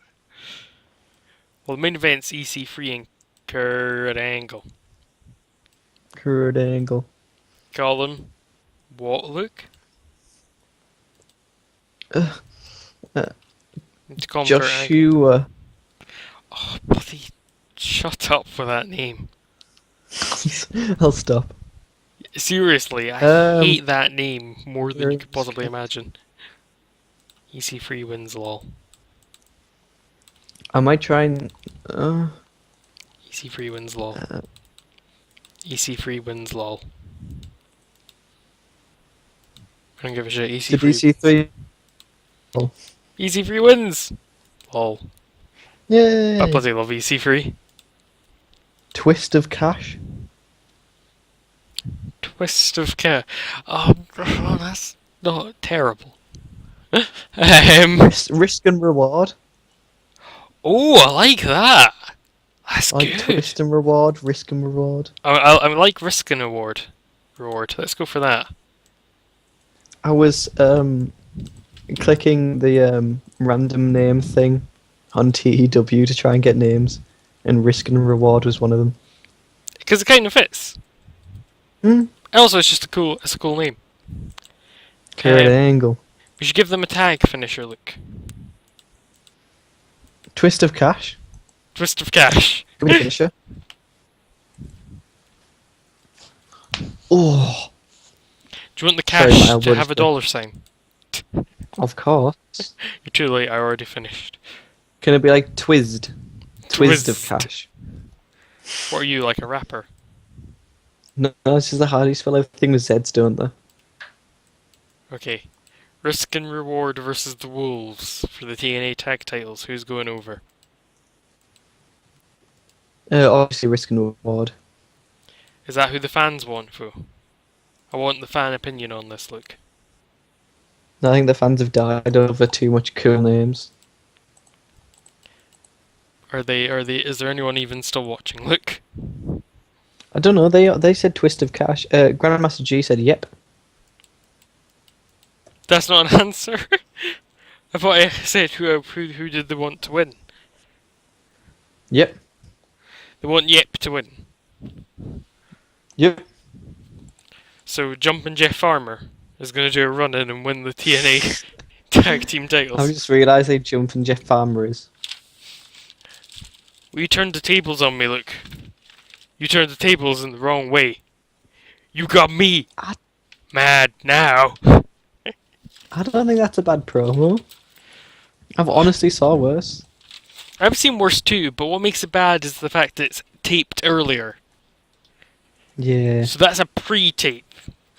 Well, the main event's EC3 and Kurt Angle. Kurt Angle. Call him what, Luke? Uh, Let's call him Kurt Angle. Joshua. Oh, bloody! Shut up with that name. I'll stop. Seriously, I Um, hate that name more than you could there's- possibly imagine. EC3 wins lol. I might try and. EC3 wins lol. Uh, EC3 wins lol. I don't give a shit. did EC3. DC3? EC3 wins! Lol. Yay! I bloody love EC3. Twist of Cash. Twist of care. Oh, that's not terrible. Risk and Reward. Oh, I like that. That's I like good. Twist and Reward, Risk and Reward. I like risk and reward. Let's go for that. I was clicking the random name thing on TEW to try and get names, and Risk and Reward was one of them. Because it kind of fits. Hmm. Also, it's a cool name. Kurt Angle. We should give them a tag finisher, Luke. Twist of Cash. Twist of cash. Give me the finisher. Oh, Do you want the Sorry, cash my to elbow have a just dollar sign? of course. You're too late, I already finished. Can it be like Twizzed? Twizzed of Twizzed. Cash. What are you, like a rapper? No, it's just the how do you spell everything with Z's, don't they? Okay. Risk and reward versus the Wolves for the TNA tag titles. Who's going over? Obviously, Risk and Reward. Is that who the fans want, Foo? I want the fan opinion on this, Luke. I think the fans have died over too much cool names. Is there anyone even still watching, Luke? I don't know. They said Twist of Cash. Grandmaster G said yep. That's not an answer. I thought I said who did they want to win? Yep. They want Yep to win. Yep. So Jumpin' Jeff Farmer is going to do a run in and win the TNA tag team I've titles. just realised how jumping Jeff Farmer is. Well, you turned the tables on me, Luke. You turned the tables in the wrong way. You got me I, mad now. I don't think that's a bad promo. I've honestly saw worse. I've seen worse too, but what makes it bad is the fact that it's taped earlier. Yeah. So that's a pre-tape,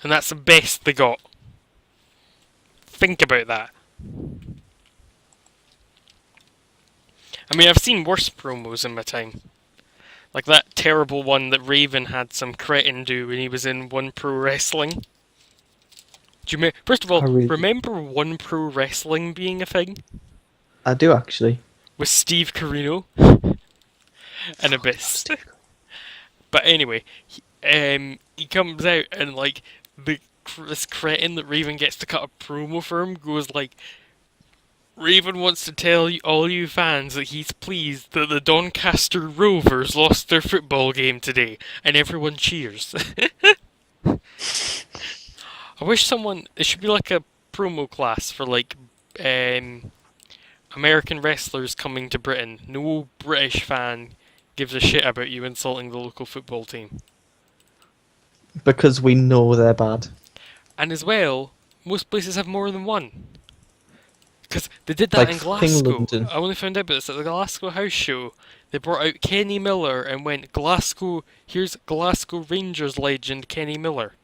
and that's the best they got. Think about that. I mean, I've seen worse promos in my time. Like that terrible one that Raven had some cretin do when he was in One Pro Wrestling. Do you First of all, remember One Pro Wrestling being a thing? I do actually. With Steve Carino and Abyss. But anyway, he comes out and like this cretin that Raven gets to cut a promo for him goes like, Raven wants to tell all you fans that he's pleased that the Doncaster Rovers lost their football game today, and everyone cheers. I wish it should be like a promo class for like American wrestlers coming to Britain. No British fan gives a shit about you insulting the local football team. Because we know they're bad. And as well, most places have more than one. Because they did that in Glasgow. London. I only found out about this at the Glasgow house show. They brought out Kenny Miller and went, here's Glasgow Rangers legend Kenny Miller.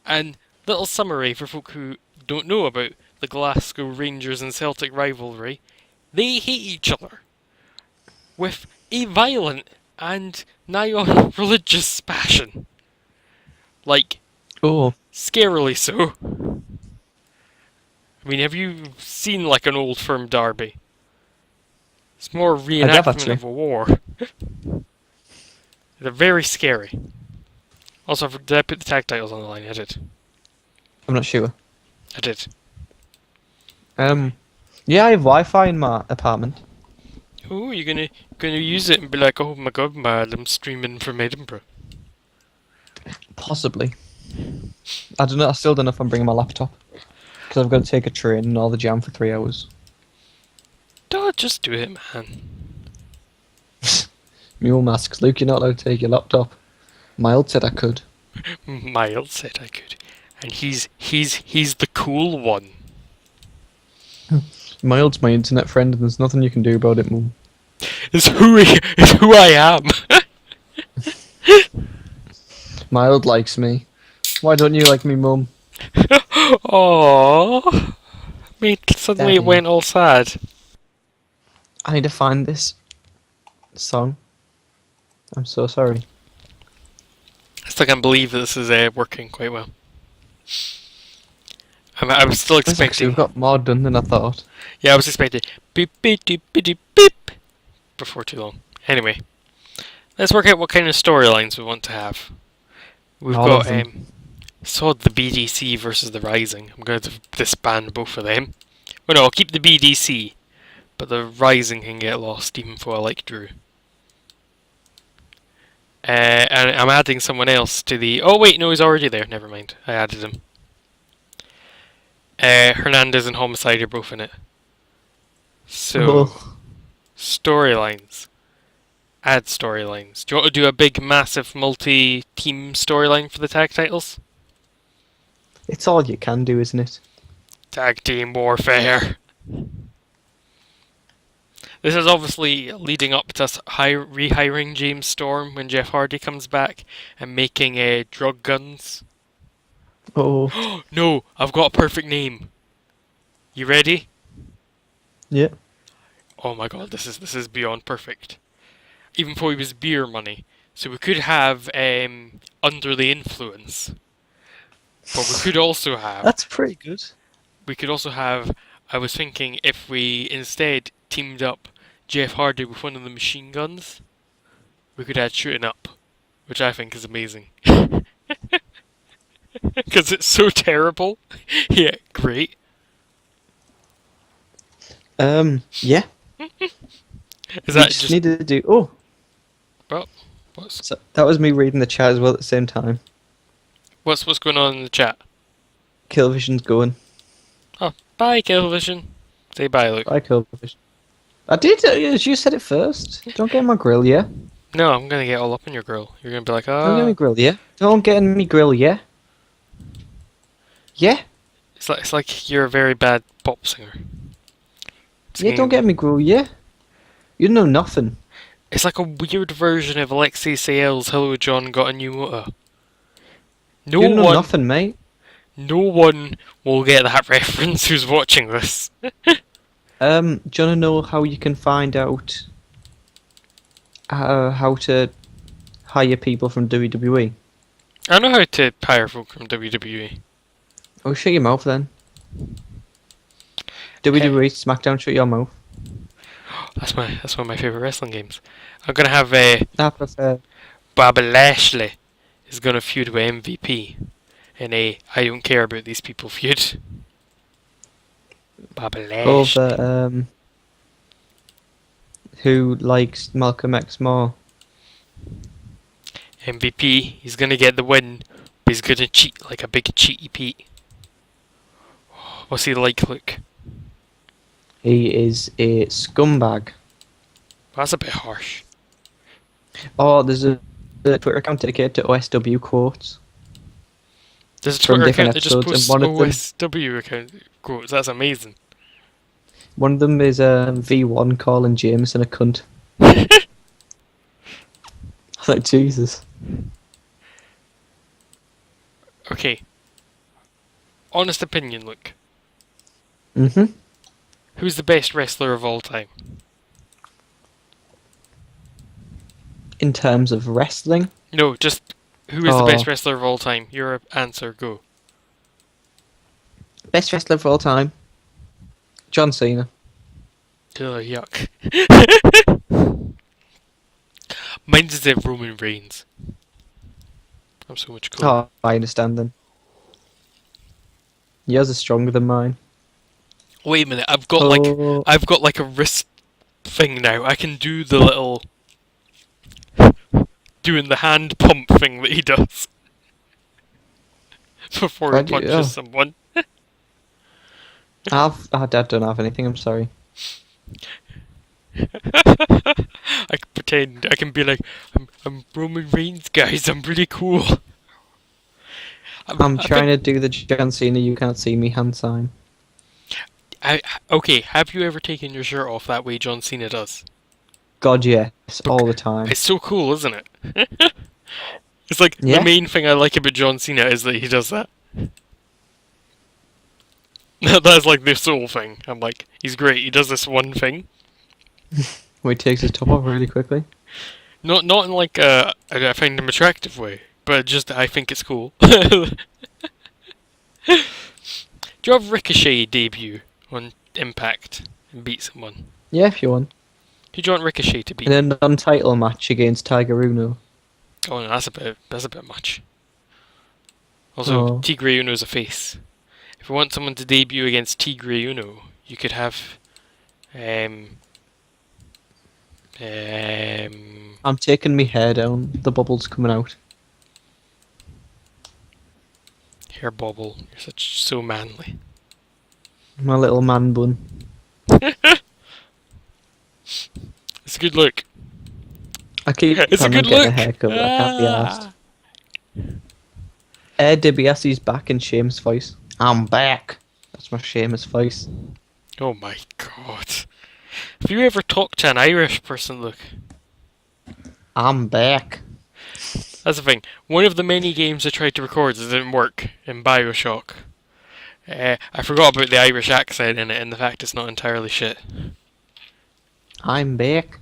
And little summary for folk who don't know about the Glasgow Rangers and Celtic rivalry. They hate each other. With a violent and nigh on religious passion. Like, scarily so. I mean, have you seen like an old firm derby? It's more reenactment of a war. They're very scary. Also, did I put the tag titles on the line? I did. I'm not sure. I did. Yeah, I have Wi-Fi in my apartment. Oh, you're gonna use it and be like, oh my god, man, I'm streaming from Edinburgh. Possibly. I don't know. I still don't know if I'm bringing my laptop because I've got to take a train and all the jam for 3 hours. Don't just do it, man. Mule masks. Luke, you're not allowed to take your laptop. Mild said I could. Mild said I could, and he's the cool one. Mild's my internet friend, and there's nothing you can do about it, Mum. It's who I am. Mild likes me. Why don't you like me, Mum? Aww. Suddenly it went all sad. I need to find this song. I'm so sorry. I still can't believe that this is working quite well. I was still expecting... We've got more done than I thought. Yeah, I was expecting beep beep beep beep beep before too long. Anyway, let's work out what kind of storylines we want to have. We've got Sod the BDC versus the Rising. I'm going to disband both of them. Well, no, I'll keep the BDC, but the Rising can get lost even though I like Drew. And I'm adding someone else to the... Oh wait, no, he's already there. Never mind. I added him. Hernandez and Homicide are both in it. So, storylines. Add storylines. Do you want to do a big, massive, multi-team storyline for the tag titles? It's all you can do, isn't it? Tag team warfare. This is obviously leading up to us rehiring James Storm when Jeff Hardy comes back and making drug guns. Oh. No, I've got a perfect name. You ready? Yeah. Oh my god, this is beyond perfect. Even though he was beer money. So we could have Under the Influence. But we could also have... That's pretty good. We could also have... I was thinking if we instead teamed up Jeff Hardy with one of the machine guns, we could add Shooting Up, which I think is amazing. Because it's so terrible. Yeah, great. Yeah. Is that just... needed to do... Oh. Well, So that was me reading the chat as well at the same time. What's going on in the chat? Killvision's going. Oh, bye, Killvision. Say bye, Luke. Bye, Killvision. I did. You said it first. Don't get in my grill, yeah. No, I'm gonna get all up in your grill. You're gonna be like, Don't get in me ah. grill, yeah. Don't get in me grill, yeah. Yeah. It's like you're a very bad pop singer. Yeah. Don't Singing. get in me grill, yeah. You know nothing. It's like a weird version of Alexei Sayel's "Hello John, got a new motor." No You know one, nothing, mate. no one will get that reference who's watching this. Do you wanna know how you can find out how to hire people from WWE? I know how to hire folk from WWE. Oh, shut your mouth then. WWE SmackDown, shut your mouth. That's one of my favorite wrestling games. I'm gonna have I prefer. Bobby Lashley is gonna feud with MVP in a I don't care about these people feud. Bobby Lashley. Over who likes Malcolm X more? MVP, he's gonna get the win, but he's gonna cheat like a big cheaty Pete. What's he like, Luke? He is a scumbag. That's a bit harsh. Oh, there's a Twitter account dedicated to OSW quotes. There's a From Twitter different account that just episodes, posts and one of them- OSW account quotes. That's amazing. One of them is V1 calling Jameson a cunt. Like, Jesus. Okay. Honest opinion, Luke. Mm-hmm. Who's the best wrestler of all time? In terms of wrestling, No, just who is the Oh. best wrestler of all time? Your answer, go. best wrestler of all time, John Cena. Ugh, yuck. Mine's the Roman Reigns. I'm so much cooler. Oh, I understand then. Yours is stronger than mine. Wait a minute, I've got like a wrist thing now. I can do the little doing the hand pump thing that he does before he punches someone. I don't have anything. I'm sorry. I can pretend. I can be like, I'm Roman Reigns, guys. I'm really cool. I'm trying to do the John Cena "you can't see me" hand sign. Okay, have you ever taken your shirt off that way John Cena does? God, yes, all the time. It's so cool, isn't it? It's like Yeah. the main thing I like about John Cena is that he does that. That's like the sole thing. I'm like, he's great. He does this one thing. Where he takes his top off really quickly. Not in like I find him attractive way, but just I think it's cool. Do you have Ricochet debut on Impact and beat someone? Yeah, if you want. Who do you want Ricochet to beat? In a non-title match against Tiger Uno. Oh no, that's a bit much. Also, Oh. Tigre Uno's a face. If you want someone to debut against Tigre Uno, you could have I'm taking my hair down. The bubble's coming out. Hair Bobble. You're so manly. My little man bun. It's a good look. I keep It's a planning on good getting look. a haircut, but I can't be asked. Ed DiBiase's back in Seamus' voice. I'm back. That's my Seamus voice. Oh my god. Have you ever talked to an Irish person, Luke? I'm back. That's the thing. One of the many games I tried to record that didn't work in Bioshock. I forgot about the Irish accent in it and the fact it's not entirely shit. I'm back.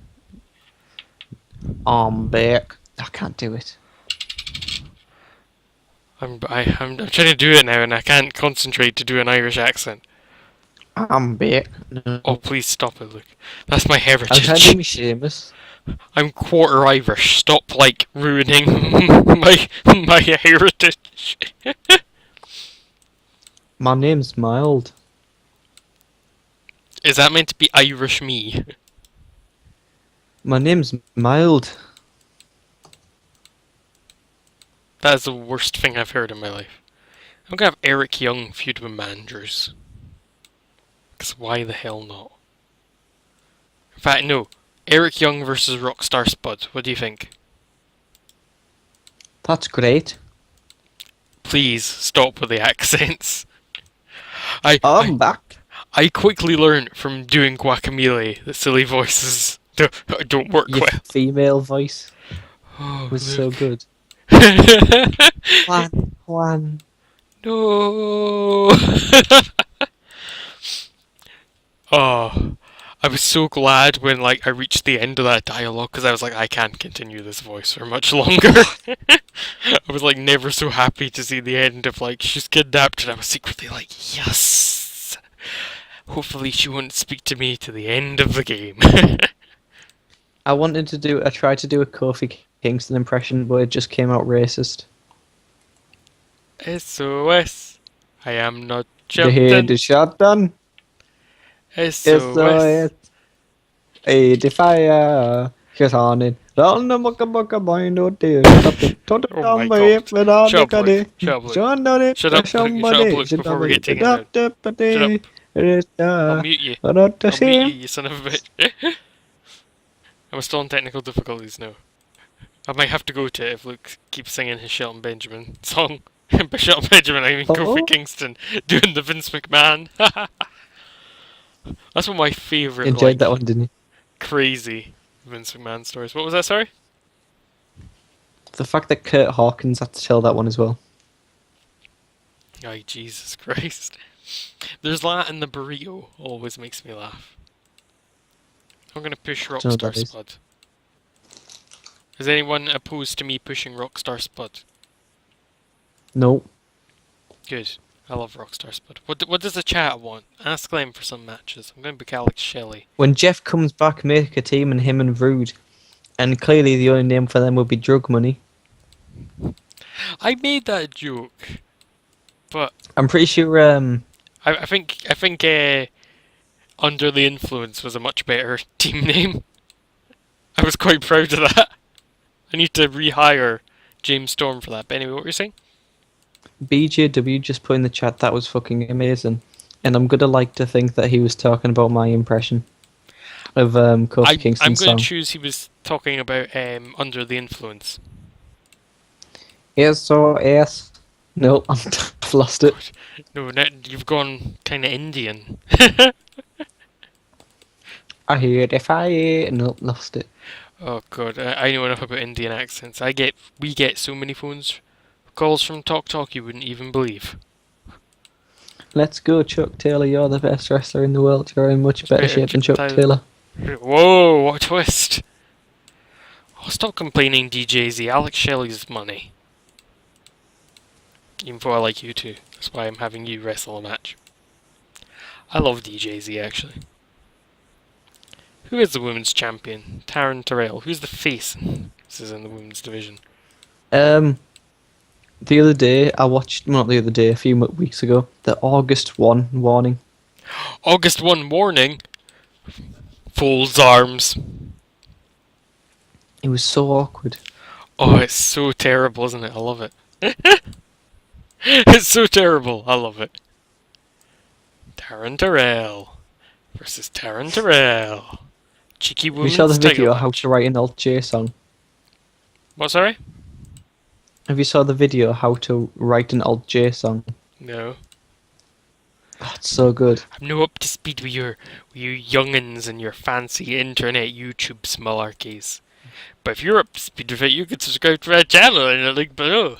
I'm back. I can't do it. I'm trying to do it now and I can't concentrate to do an Irish accent. I'm back. No. Oh, please stop it, Luke. That's my I'm trying to heritage. do me Seamus. I'm quarter Irish. Stop, like, ruining my heritage. My name's Mild. Is that meant to be Irish me? My name's Mild. That is the worst thing I've heard in my life. I'm gonna have Eric Young feud with Mandrews. Because why the hell not? In fact, no. Eric Young versus Rockstar Spud. What do you think? That's great. Please stop with the accents. I I'm back. I quickly learned from doing Guacamole that silly voices don't work Your well. female voice Oh, was so Luke. good. Juan. No. Oh, I was so glad when I reached the end of that dialogue because I was like, I can't continue this voice for much longer. I was never so happy to see the end of she's kidnapped, and I was secretly like, yes. Hopefully she won't speak to me to the end of the game. I tried to do a Kofi Kingston impression, but it just came out racist. SOS. I am not The head jumping. is shot done. SOS. Hey, the fire. She's on it. Round the mucka boy, no dear. Stop it. Told Oh down my by god. it without Shut the up, caddy. Luke. Shut up, Luke. John done it. Shut up, Luke. Shut up, Luke, before we get taken down. Shut up. I'll mute you. I'll mute you, you son of a bitch. I'm still in technical difficulties now. I might have to go to it if Luke keeps singing his Shelton Benjamin song. By Shelton Benjamin, I mean Kofi Kingston doing the Vince McMahon. That's one of my favourite, Enjoyed that one, didn't you? crazy Vince McMahon stories. What was that, sorry? The fact that Kurt Hawkins had to tell that one as well. Oh, Jesus Christ. There's that and the burrito always makes me laugh. I'm gonna push Don't know what Rockstar that is. Spud. Is anyone opposed to me pushing Rockstar Spud? No. Good. I love Rockstar Spud. What does the chat want? Ask them for some matches. I'm going to pick Alex Shelley. When Jeff comes back, make a team and him and Rude. And clearly the only name for them would be Drug Money. I made that joke, but I'm pretty sure I think Under the Influence was a much better team name. I was quite proud of that. I need to rehire James Storm for that. But anyway, what were you saying? BJW just put in the chat that was fucking amazing. And I'm gonna like to think that he was talking about my impression of Kofi I'm Kingston's going song. to choose he was talking about Under the Influence. SOS. No, I've lost it. No, you've gone kind of Indian. I hear the fire. No, lost it. Oh god, I know enough about Indian accents. We get so many phones calls from Talk Talk you wouldn't even believe. Let's go, Chuck Taylor. You're the best wrestler in the world. You're in much better shape than Chuck Taylor. Whoa, what a twist! Oh, stop complaining, DJZ. Alex Shelley's money. Even though I like you too. That's why I'm having you wrestle a match. I love DJZ actually. Who is the women's champion? Taryn Terrell. Who's the face? This is in the women's division. The other day, I watched, well, not the other day, a few weeks ago, the August 1 warning. August 1 warning. Folds arms. It was so awkward. Oh, it's so terrible, isn't it? I love it. It's so terrible. I love it. Taryn Terrell versus Taryn Terrell. Cheeky We women's saw the title video how match. to write an Alt J song. What, sorry? Have you saw the video how to write an Alt J song? No. Oh, it's so good. I'm no up to speed with you youngins and your fancy internet YouTube smalarkies. But if you're up to speed with it, you can subscribe to our channel in the link below.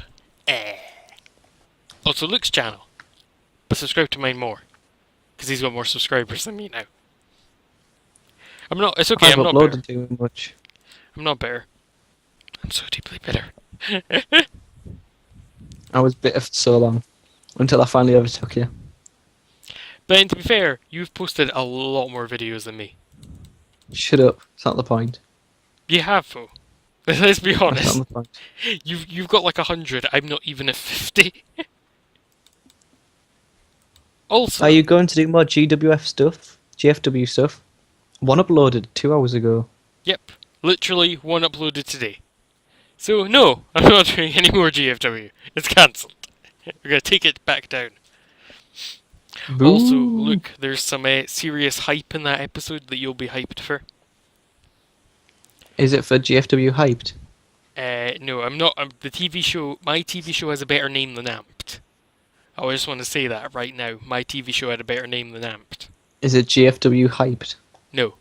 Also Luke's channel. But subscribe to mine more. Because he's got more subscribers than me now. It's okay, I've I'm not bitter. uploaded too much. I'm not bitter. I'm so deeply bitter. I was bitter for so long. Until I finally overtook you. But to be fair, you've posted a lot more videos than me. Shut up. It's not the point. You have though. Let's be That's honest. not the point. You've got like 100. I'm not even at 50. Also, Are you going to do more GWF stuff? GFW stuff? One uploaded 2 hours ago. yep, literally one uploaded today. So no, I'm not doing any more GFW. It's cancelled. We're gonna take it back down. Also, Boo. look, there's some serious hype in that episode that you'll be hyped for. Is it for GFW hyped? No, I'm not. The TV show, my TV show has a better name than Amped. I just want to say that right now. My TV show had a better name than Amped. Is it GFW hyped? No.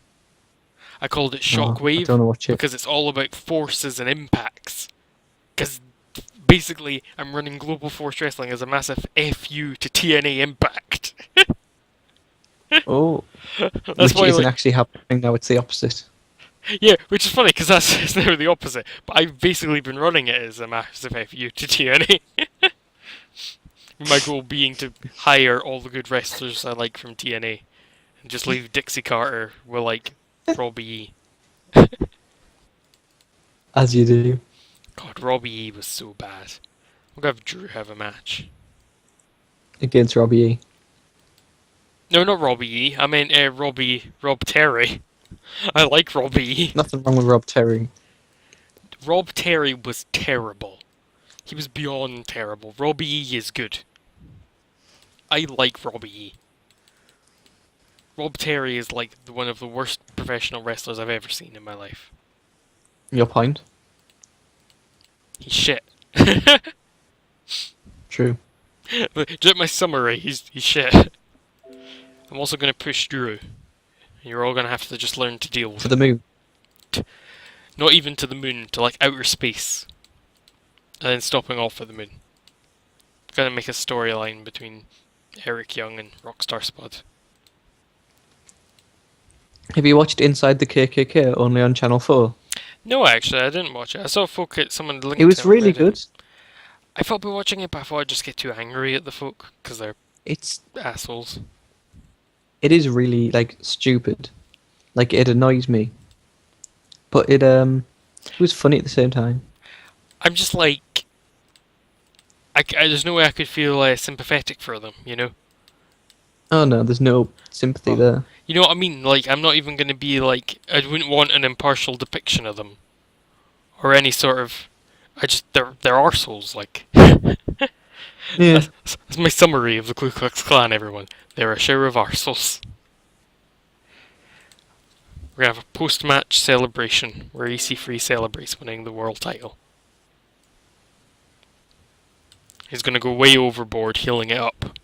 I called it Oh, I Shockwave don't know what because it's all about forces and impacts. Because basically, I'm running Global Force Wrestling as a massive FU to TNA Impact. Oh, That's which why, isn't like, actually happening now. It's the opposite. yeah, which is funny because that's it's now the opposite. But I've basically been running it as a massive FU to TNA. My goal being to hire all the good wrestlers I like from TNA and just leave Dixie Carter with like Robbie E. As you do. God, Robbie E was so bad. We'll have Drew have a match. Against Robbie E. No, not Robbie E. I meant Rob Terry. I like Robbie E. Nothing wrong with Rob Terry. Rob Terry was terrible. He was beyond terrible. Robbie E is good. I like Robbie E. Rob Terry is like one of the worst professional wrestlers I've ever seen in my life. Your point? He's shit. True. Just my summary, he's shit. I'm also going to push Drew. You're all going to have to just learn to deal with To it. the moon. Not even to the moon, to like outer space. And then stopping off at the moon. Gonna make a storyline between Eric Young and Rockstar Spud. Have you watched Inside the KKK only on Channel 4? No, actually, I didn't watch it. I saw folk at someone linked It was to it on really Reddit. good. I thought about watching it, but I thought I'd just get too angry at the folk because they're It assholes. is really like stupid. Like it annoys me. But it was funny at the same time. I'm just like, there's no way I could feel sympathetic for them, you know. Oh no, there's no sympathy Oh. there. You know what I mean? Like, I'm not even gonna be like, I wouldn't want an impartial depiction of them, or any sort of. They're arseholes. Like, Yeah. that's my summary of the Ku Klux Klan. Everyone, they're a share of arseholes. We're gonna have a post-match celebration where EC3 celebrates winning the world title. He's gonna go way overboard, healing it up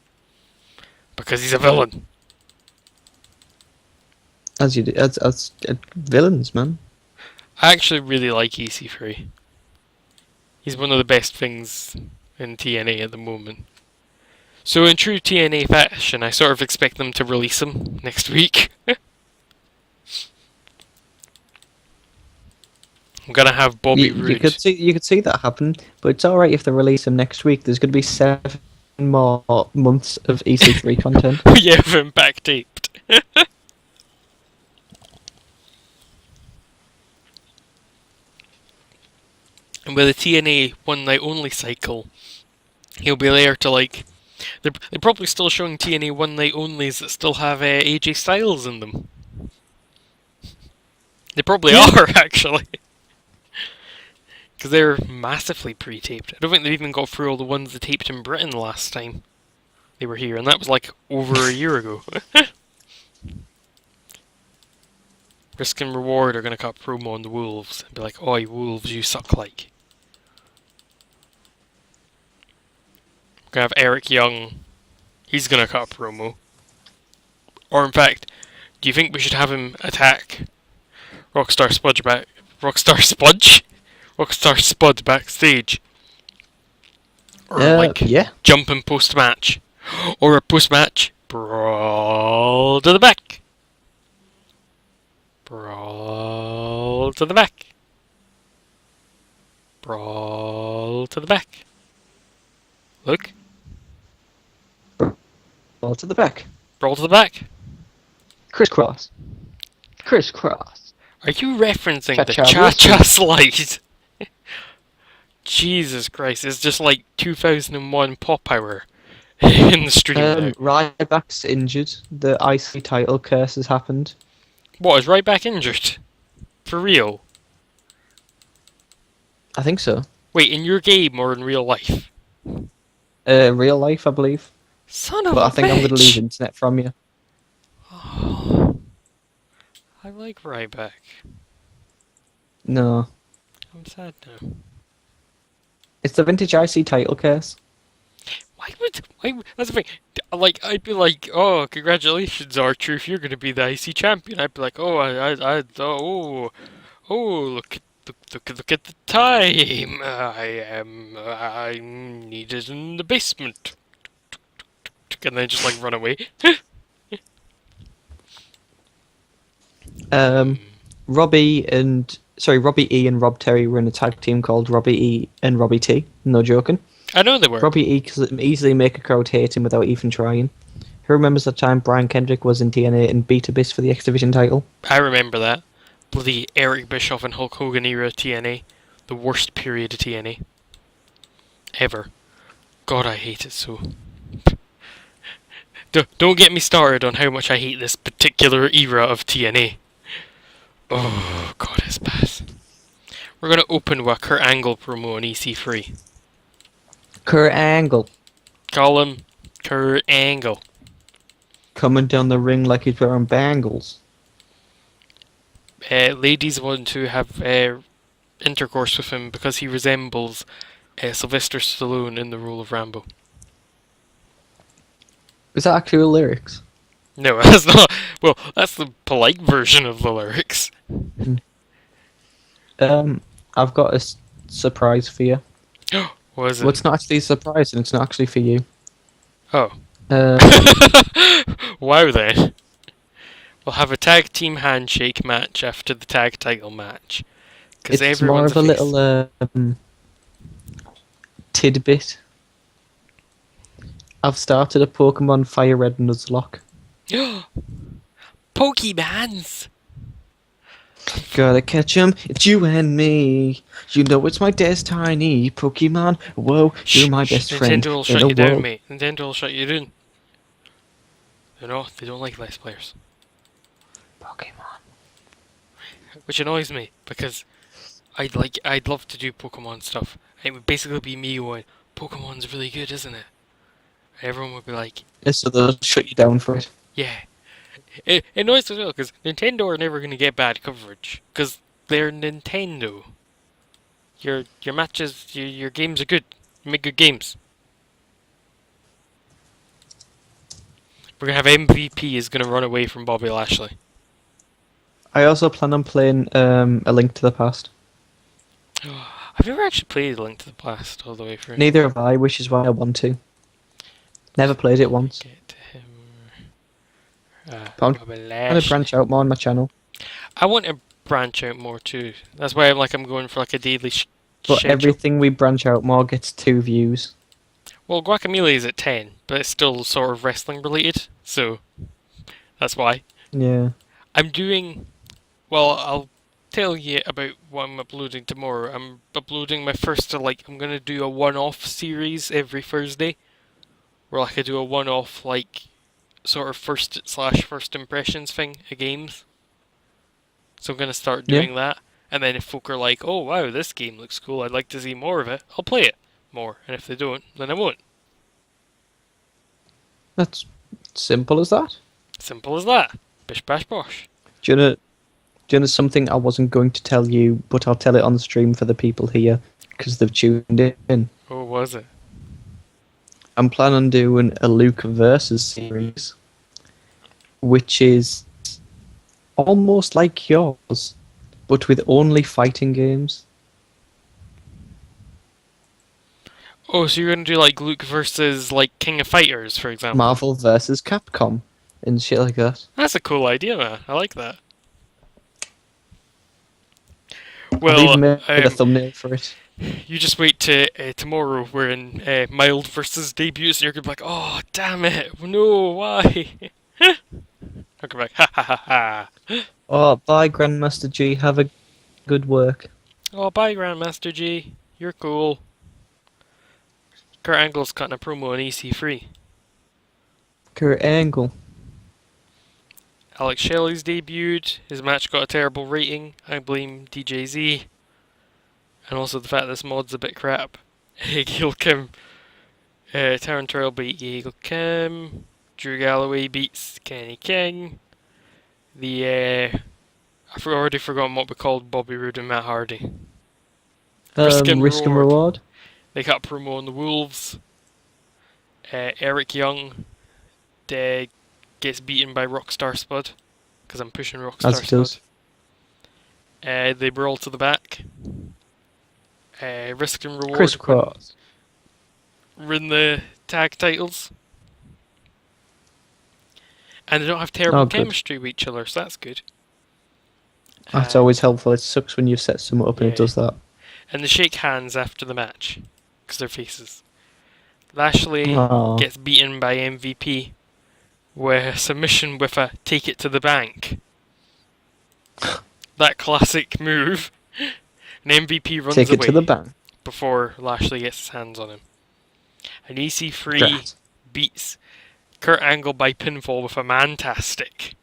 because he's a villain. As you do, as villains, man. I actually really like EC3. He's one of the best things in TNA at the moment. So in true TNA fashion, I sort of expect them to release him next week. I'm gonna have Bobby You Roode. you could see that happen, but it's all right if they release him next week. There's going to be 7 more months of EC3 content. Yeah, with him back taped. And with the TNA one night only cycle, he'll be there to like. They're probably still showing TNA one night onlys that still have AJ Styles in them. They probably are actually, because they're massively pre-taped. I don't think they've even got through all the ones they taped in Britain last time they were here, and that was like over a year ago. Risk and Reward are going to cut promo on the Wolves and be like, "Oi, Wolves, you suck like." We're going to have Eric Young. He's going to cut a promo. Or in fact, do you think we should have him attack Rockstar Spudge Rockstar Spud backstage? Or Yeah. jump in post-match. Or a post-match brawl to the back. Brawl to the back. Brawl to the back. Look. Ball to the back. Brawl to the back. Crisscross. Crisscross. Are you referencing the Cha-cha cha-cha slide? Jesus Christ, it's just like 2001 Pop Hour in the stream now. Ryback's injured. The IC title curse has happened. What, is Ryback injured? For real? I think so. Wait, in your game or in real life? Real life, I believe. Son of But a I think I'm going to lose bitch! internet from you. Oh, I like Ryback. No. I'm sad now. It's the vintage IC title case. That's the thing. Like, I'd be like, oh, congratulations, Archer, if you're gonna be the IC champion. I'd be like, oh, look at the time. I'm needed in the basement. And then just like run away. Um, Robbie E and Rob Terry were in a tag team called Robbie E and Robbie T. No joking. I know they were. Robbie E can easily make a crowd hate him without even trying. Who remembers the time Brian Kendrick was in TNA and beat Abyss for the X Division title? I remember that. Bloody Eric Bischoff and Hulk Hogan era TNA. The worst period of TNA. Ever. God, I hate it so. Don't get me started on how much I hate this particular era of TNA. Oh, God, it's bad. We're going to open with Kurt Angle promo on EC3. Kurt Angle Call him Kurt Angle. coming down the ring like he's wearing bangles. Ladies want to have intercourse with him because he resembles Sylvester Stallone in the role of Rambo. Is that actual lyrics? No, that's not. Well, that's the polite version of the lyrics. I've got a surprise for you. What is it? Well, it's not actually a surprise, and it's not actually for you. Oh. Uh, Wow then. We'll have a tag team handshake match after the tag title match. Because it's more everyone's of a face. little tidbit. I've started a Pokemon Fire Red Nuzlocke. Pokemans! Gotta catch 'em, it's you and me. You know it's my destiny, Pokemon. Whoa, you're my best friend. Nintendo will in shut the you down, world. mate. Nintendo will shut you down. You know, they don't like less players. Pokemon. Which annoys me, because I'd love to do Pokemon stuff. It would basically be me going, Pokemon's really good, isn't it? And everyone would be like, Yeah, so they'll shut you down for it. yeah. It annoys me as well, because Nintendo are never going to get bad coverage, because they're Nintendo. Your matches, your games are good. You make good games. We're going to have MVP is going to run away from Bobby Lashley. I also plan on playing A Link to the Past. I've never actually played A Link to the Past all the way through. Neither have I, which is why I want to. Never played it once. Get him. I'm Bobby trying to Lashley. branch out more on my channel. I want to branch out more too. That's why I'm going for like a daily But schedule. everything we branch out more gets 2 views. Well, Guacamole is at 10, but it's still sort of wrestling related, so that's why. Yeah. I'm doing. Well, I'll tell you about what I'm uploading tomorrow. I'm uploading my first, I'm gonna do a one-off series every Thursday, where I could do a one-off, sort of first impressions thing of games. So I'm gonna start doing that, and then if folk are like, oh wow, this game looks cool, I'd like to see more of it, I'll play it more, and if they don't, then I won't. That's simple as that. Simple as that. Bish bash bosh. Do you know something I wasn't going to tell you, but I'll tell it on the stream for the people here, because they've tuned in. What was it? I'm planning on doing a Luke versus series, which is almost like yours, but with only fighting games. Oh, so you're gonna do like Luke versus like King of Fighters, for example? Marvel versus Capcom, and shit like that. That's a cool idea, man. I like that. I've Well, even made a thumbnail for it. you just wait to tomorrow. We're in Mild versus debuts, and you're gonna be like, "Oh, damn it! No, why?" I'll come back. Ha ha ha ha. Oh, bye, Grandmaster G. Have a good work. Oh, bye, Grandmaster G. You're cool. Kurt Angle's cutting a promo on EC3. Kurt Angle. Alex Shelley's debuted. His match got a terrible rating. I blame DJZ. and also the fact this mod's a bit crap. Gail Kim, Taryn Terrell beat Gail Kim. Drew Galloway beats Kenny King. I've already forgotten what we called Bobby Roode and Matt Hardy. Risk and Risk and Reward. reward. They cut a promo on the Wolves. Eric Young gets beaten by Rockstar Spud, because I'm pushing Rockstar As he does. Spud. They brawl to the back. Risk and Reward Crisscross. win the tag titles. And they don't have terrible Good. chemistry with each other, so that's good. That's always helpful. It sucks when you've set someone up and Yeah. it does that. And they shake hands after the match, because they're faces. Lashley Aw. gets beaten by MVP with a submission with a take it to the bank. That classic move. And MVP runs Take away it to the bank. before Lashley gets his hands on him. And EC3 Drat. beats Kurt Angle by pinfall with a Mantastic.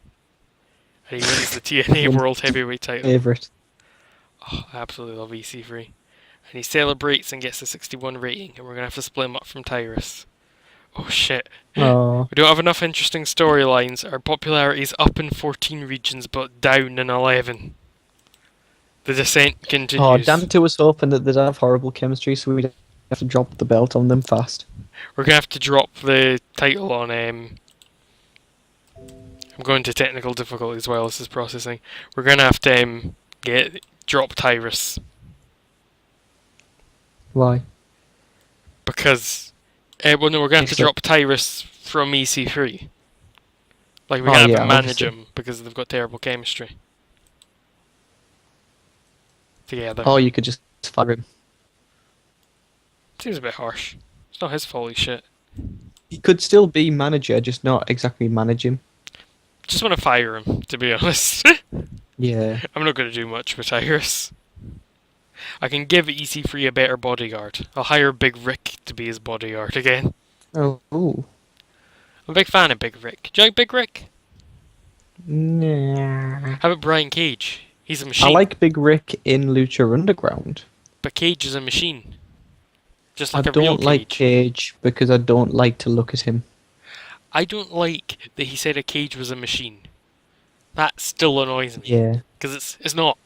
And he wins the TNA World Heavyweight title. Favourite. Oh, I absolutely love EC3. And he celebrates and gets a 61 rating, and we're going to have to split him up from Tyrus. Oh shit. Oh. We don't have enough interesting storylines. Our popularity is up in 14 regions, but down in 11. The descent continues. Oh, Dante was hoping that they'd have horrible chemistry, so we'd have to drop the belt on them fast. We're going to have to drop the title on... I'm going to technical difficulties while this is processing. We're going to have to drop Tyrus. Why? Because... we're going to have to drop Tyrus from EC3. Like, we're going to have to manage obviously. him because they've got terrible chemistry. Together. Or you could just fire him. Seems a bit harsh. It's not his fault, he's shit. He could still be manager, just not exactly manage him. Just want to fire him, to be honest. Yeah. I'm not going to do much with Tyrus. I can give EC3 a better bodyguard. I'll hire Big Rick to be his bodyguard again. Oh. Ooh. I'm a big fan of Big Rick. Do you like Big Rick? Nah. How about Brian Cage? He's a machine. I like Big Rick in Lucha Underground. But Cage is a machine. Just I like a real don't like Cage. Cage because I don't like to look at him. I don't like that he said a cage was a machine. That still annoys me. Yeah. Because it's not.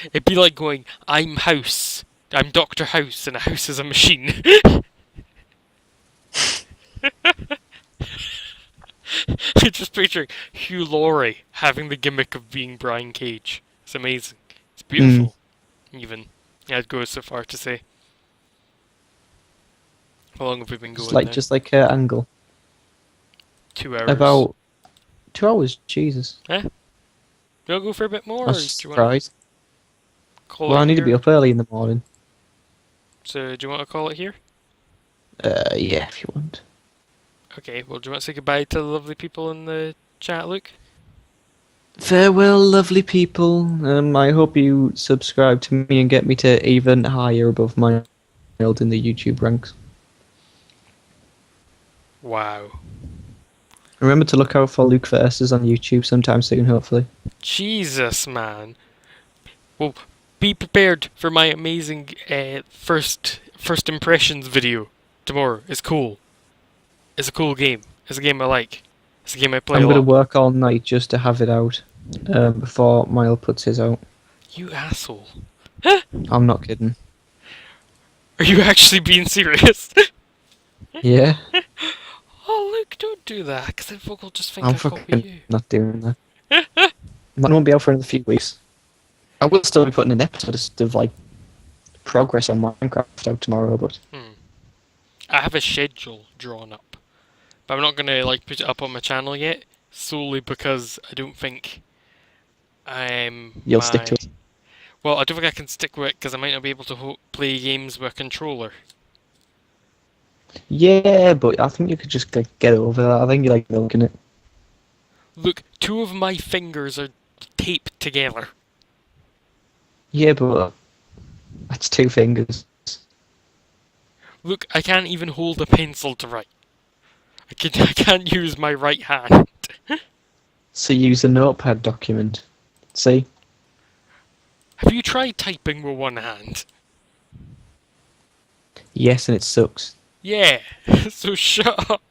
It'd be like going, I'm House. I'm Dr. House, and a house is a machine. I'm just picturing Hugh Laurie having the gimmick of being Brian Cage. It's amazing. It's beautiful. Even. I'd go so far to say. How long have we been going now? Just like Angle. 2 hours. About 2 hours. Jesus. Do you want to go for a bit more? I Or was do you want surprised. to call Well, it I need to here? be up early in the morning. So, do you want to call it here? Yeah, if you want. Okay, well, do you want to say goodbye to the lovely people in the chat, Luke? Farewell, lovely people. I hope you subscribe to me and get me to even higher above my field in the YouTube ranks. Wow. Remember to look out for Luke versus on YouTube sometime soon, hopefully. Jesus, man. Well, be prepared for my amazing first impressions video tomorrow. It's cool. It's a cool game. It's a game I like. It's a game I play I'm a going to lot. work all night just to have it out before Mile puts his out. You asshole. I'm not kidding. Are you actually being serious? Yeah, Oh, Luke, don't do that, because then folk will just think I'm I copy fucking you. not doing that. Mine won't be out for another few weeks. I will still be putting an episode of like progress on Minecraft out tomorrow, but I have a schedule drawn up, but I'm not gonna put it up on my channel yet, solely because I don't think you'll stick to it. Well, I don't think I can stick with it because I might not be able to play games with a controller. Yeah, but I think you could just get over that. I think you like milking it. Look, 2 of my fingers are taped together. Yeah, but that's 2 fingers. Look, I can't even hold a pencil to write. I can't use my right hand. So use a notepad document. See? Have you tried typing with one hand? Yes, and it sucks. Yeah, so shut up.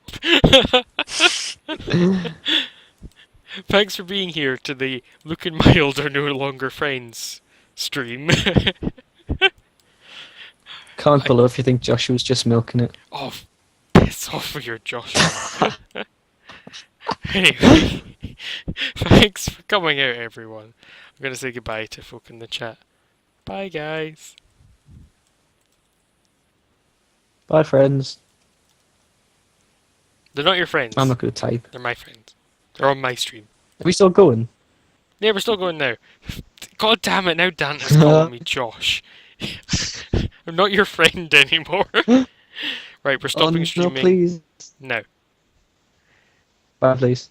Thanks for being here to the Luke and Mild are no longer friends stream. Comment I, below if you think Joshua's just milking it. oh, piss off with your Joshua. Anyway, thanks for coming out, everyone. I'm gonna say goodbye to folk in the chat. Bye, guys. Bye, friends. They're not your friends. I'm not good to type. They're my friends. They're on my stream. Are we still going? Yeah, we're still going now. God damn it, now Dante's calling me Josh. I'm not your friend anymore. Right, we're stopping Oh, no, streaming please. now. Bye, please.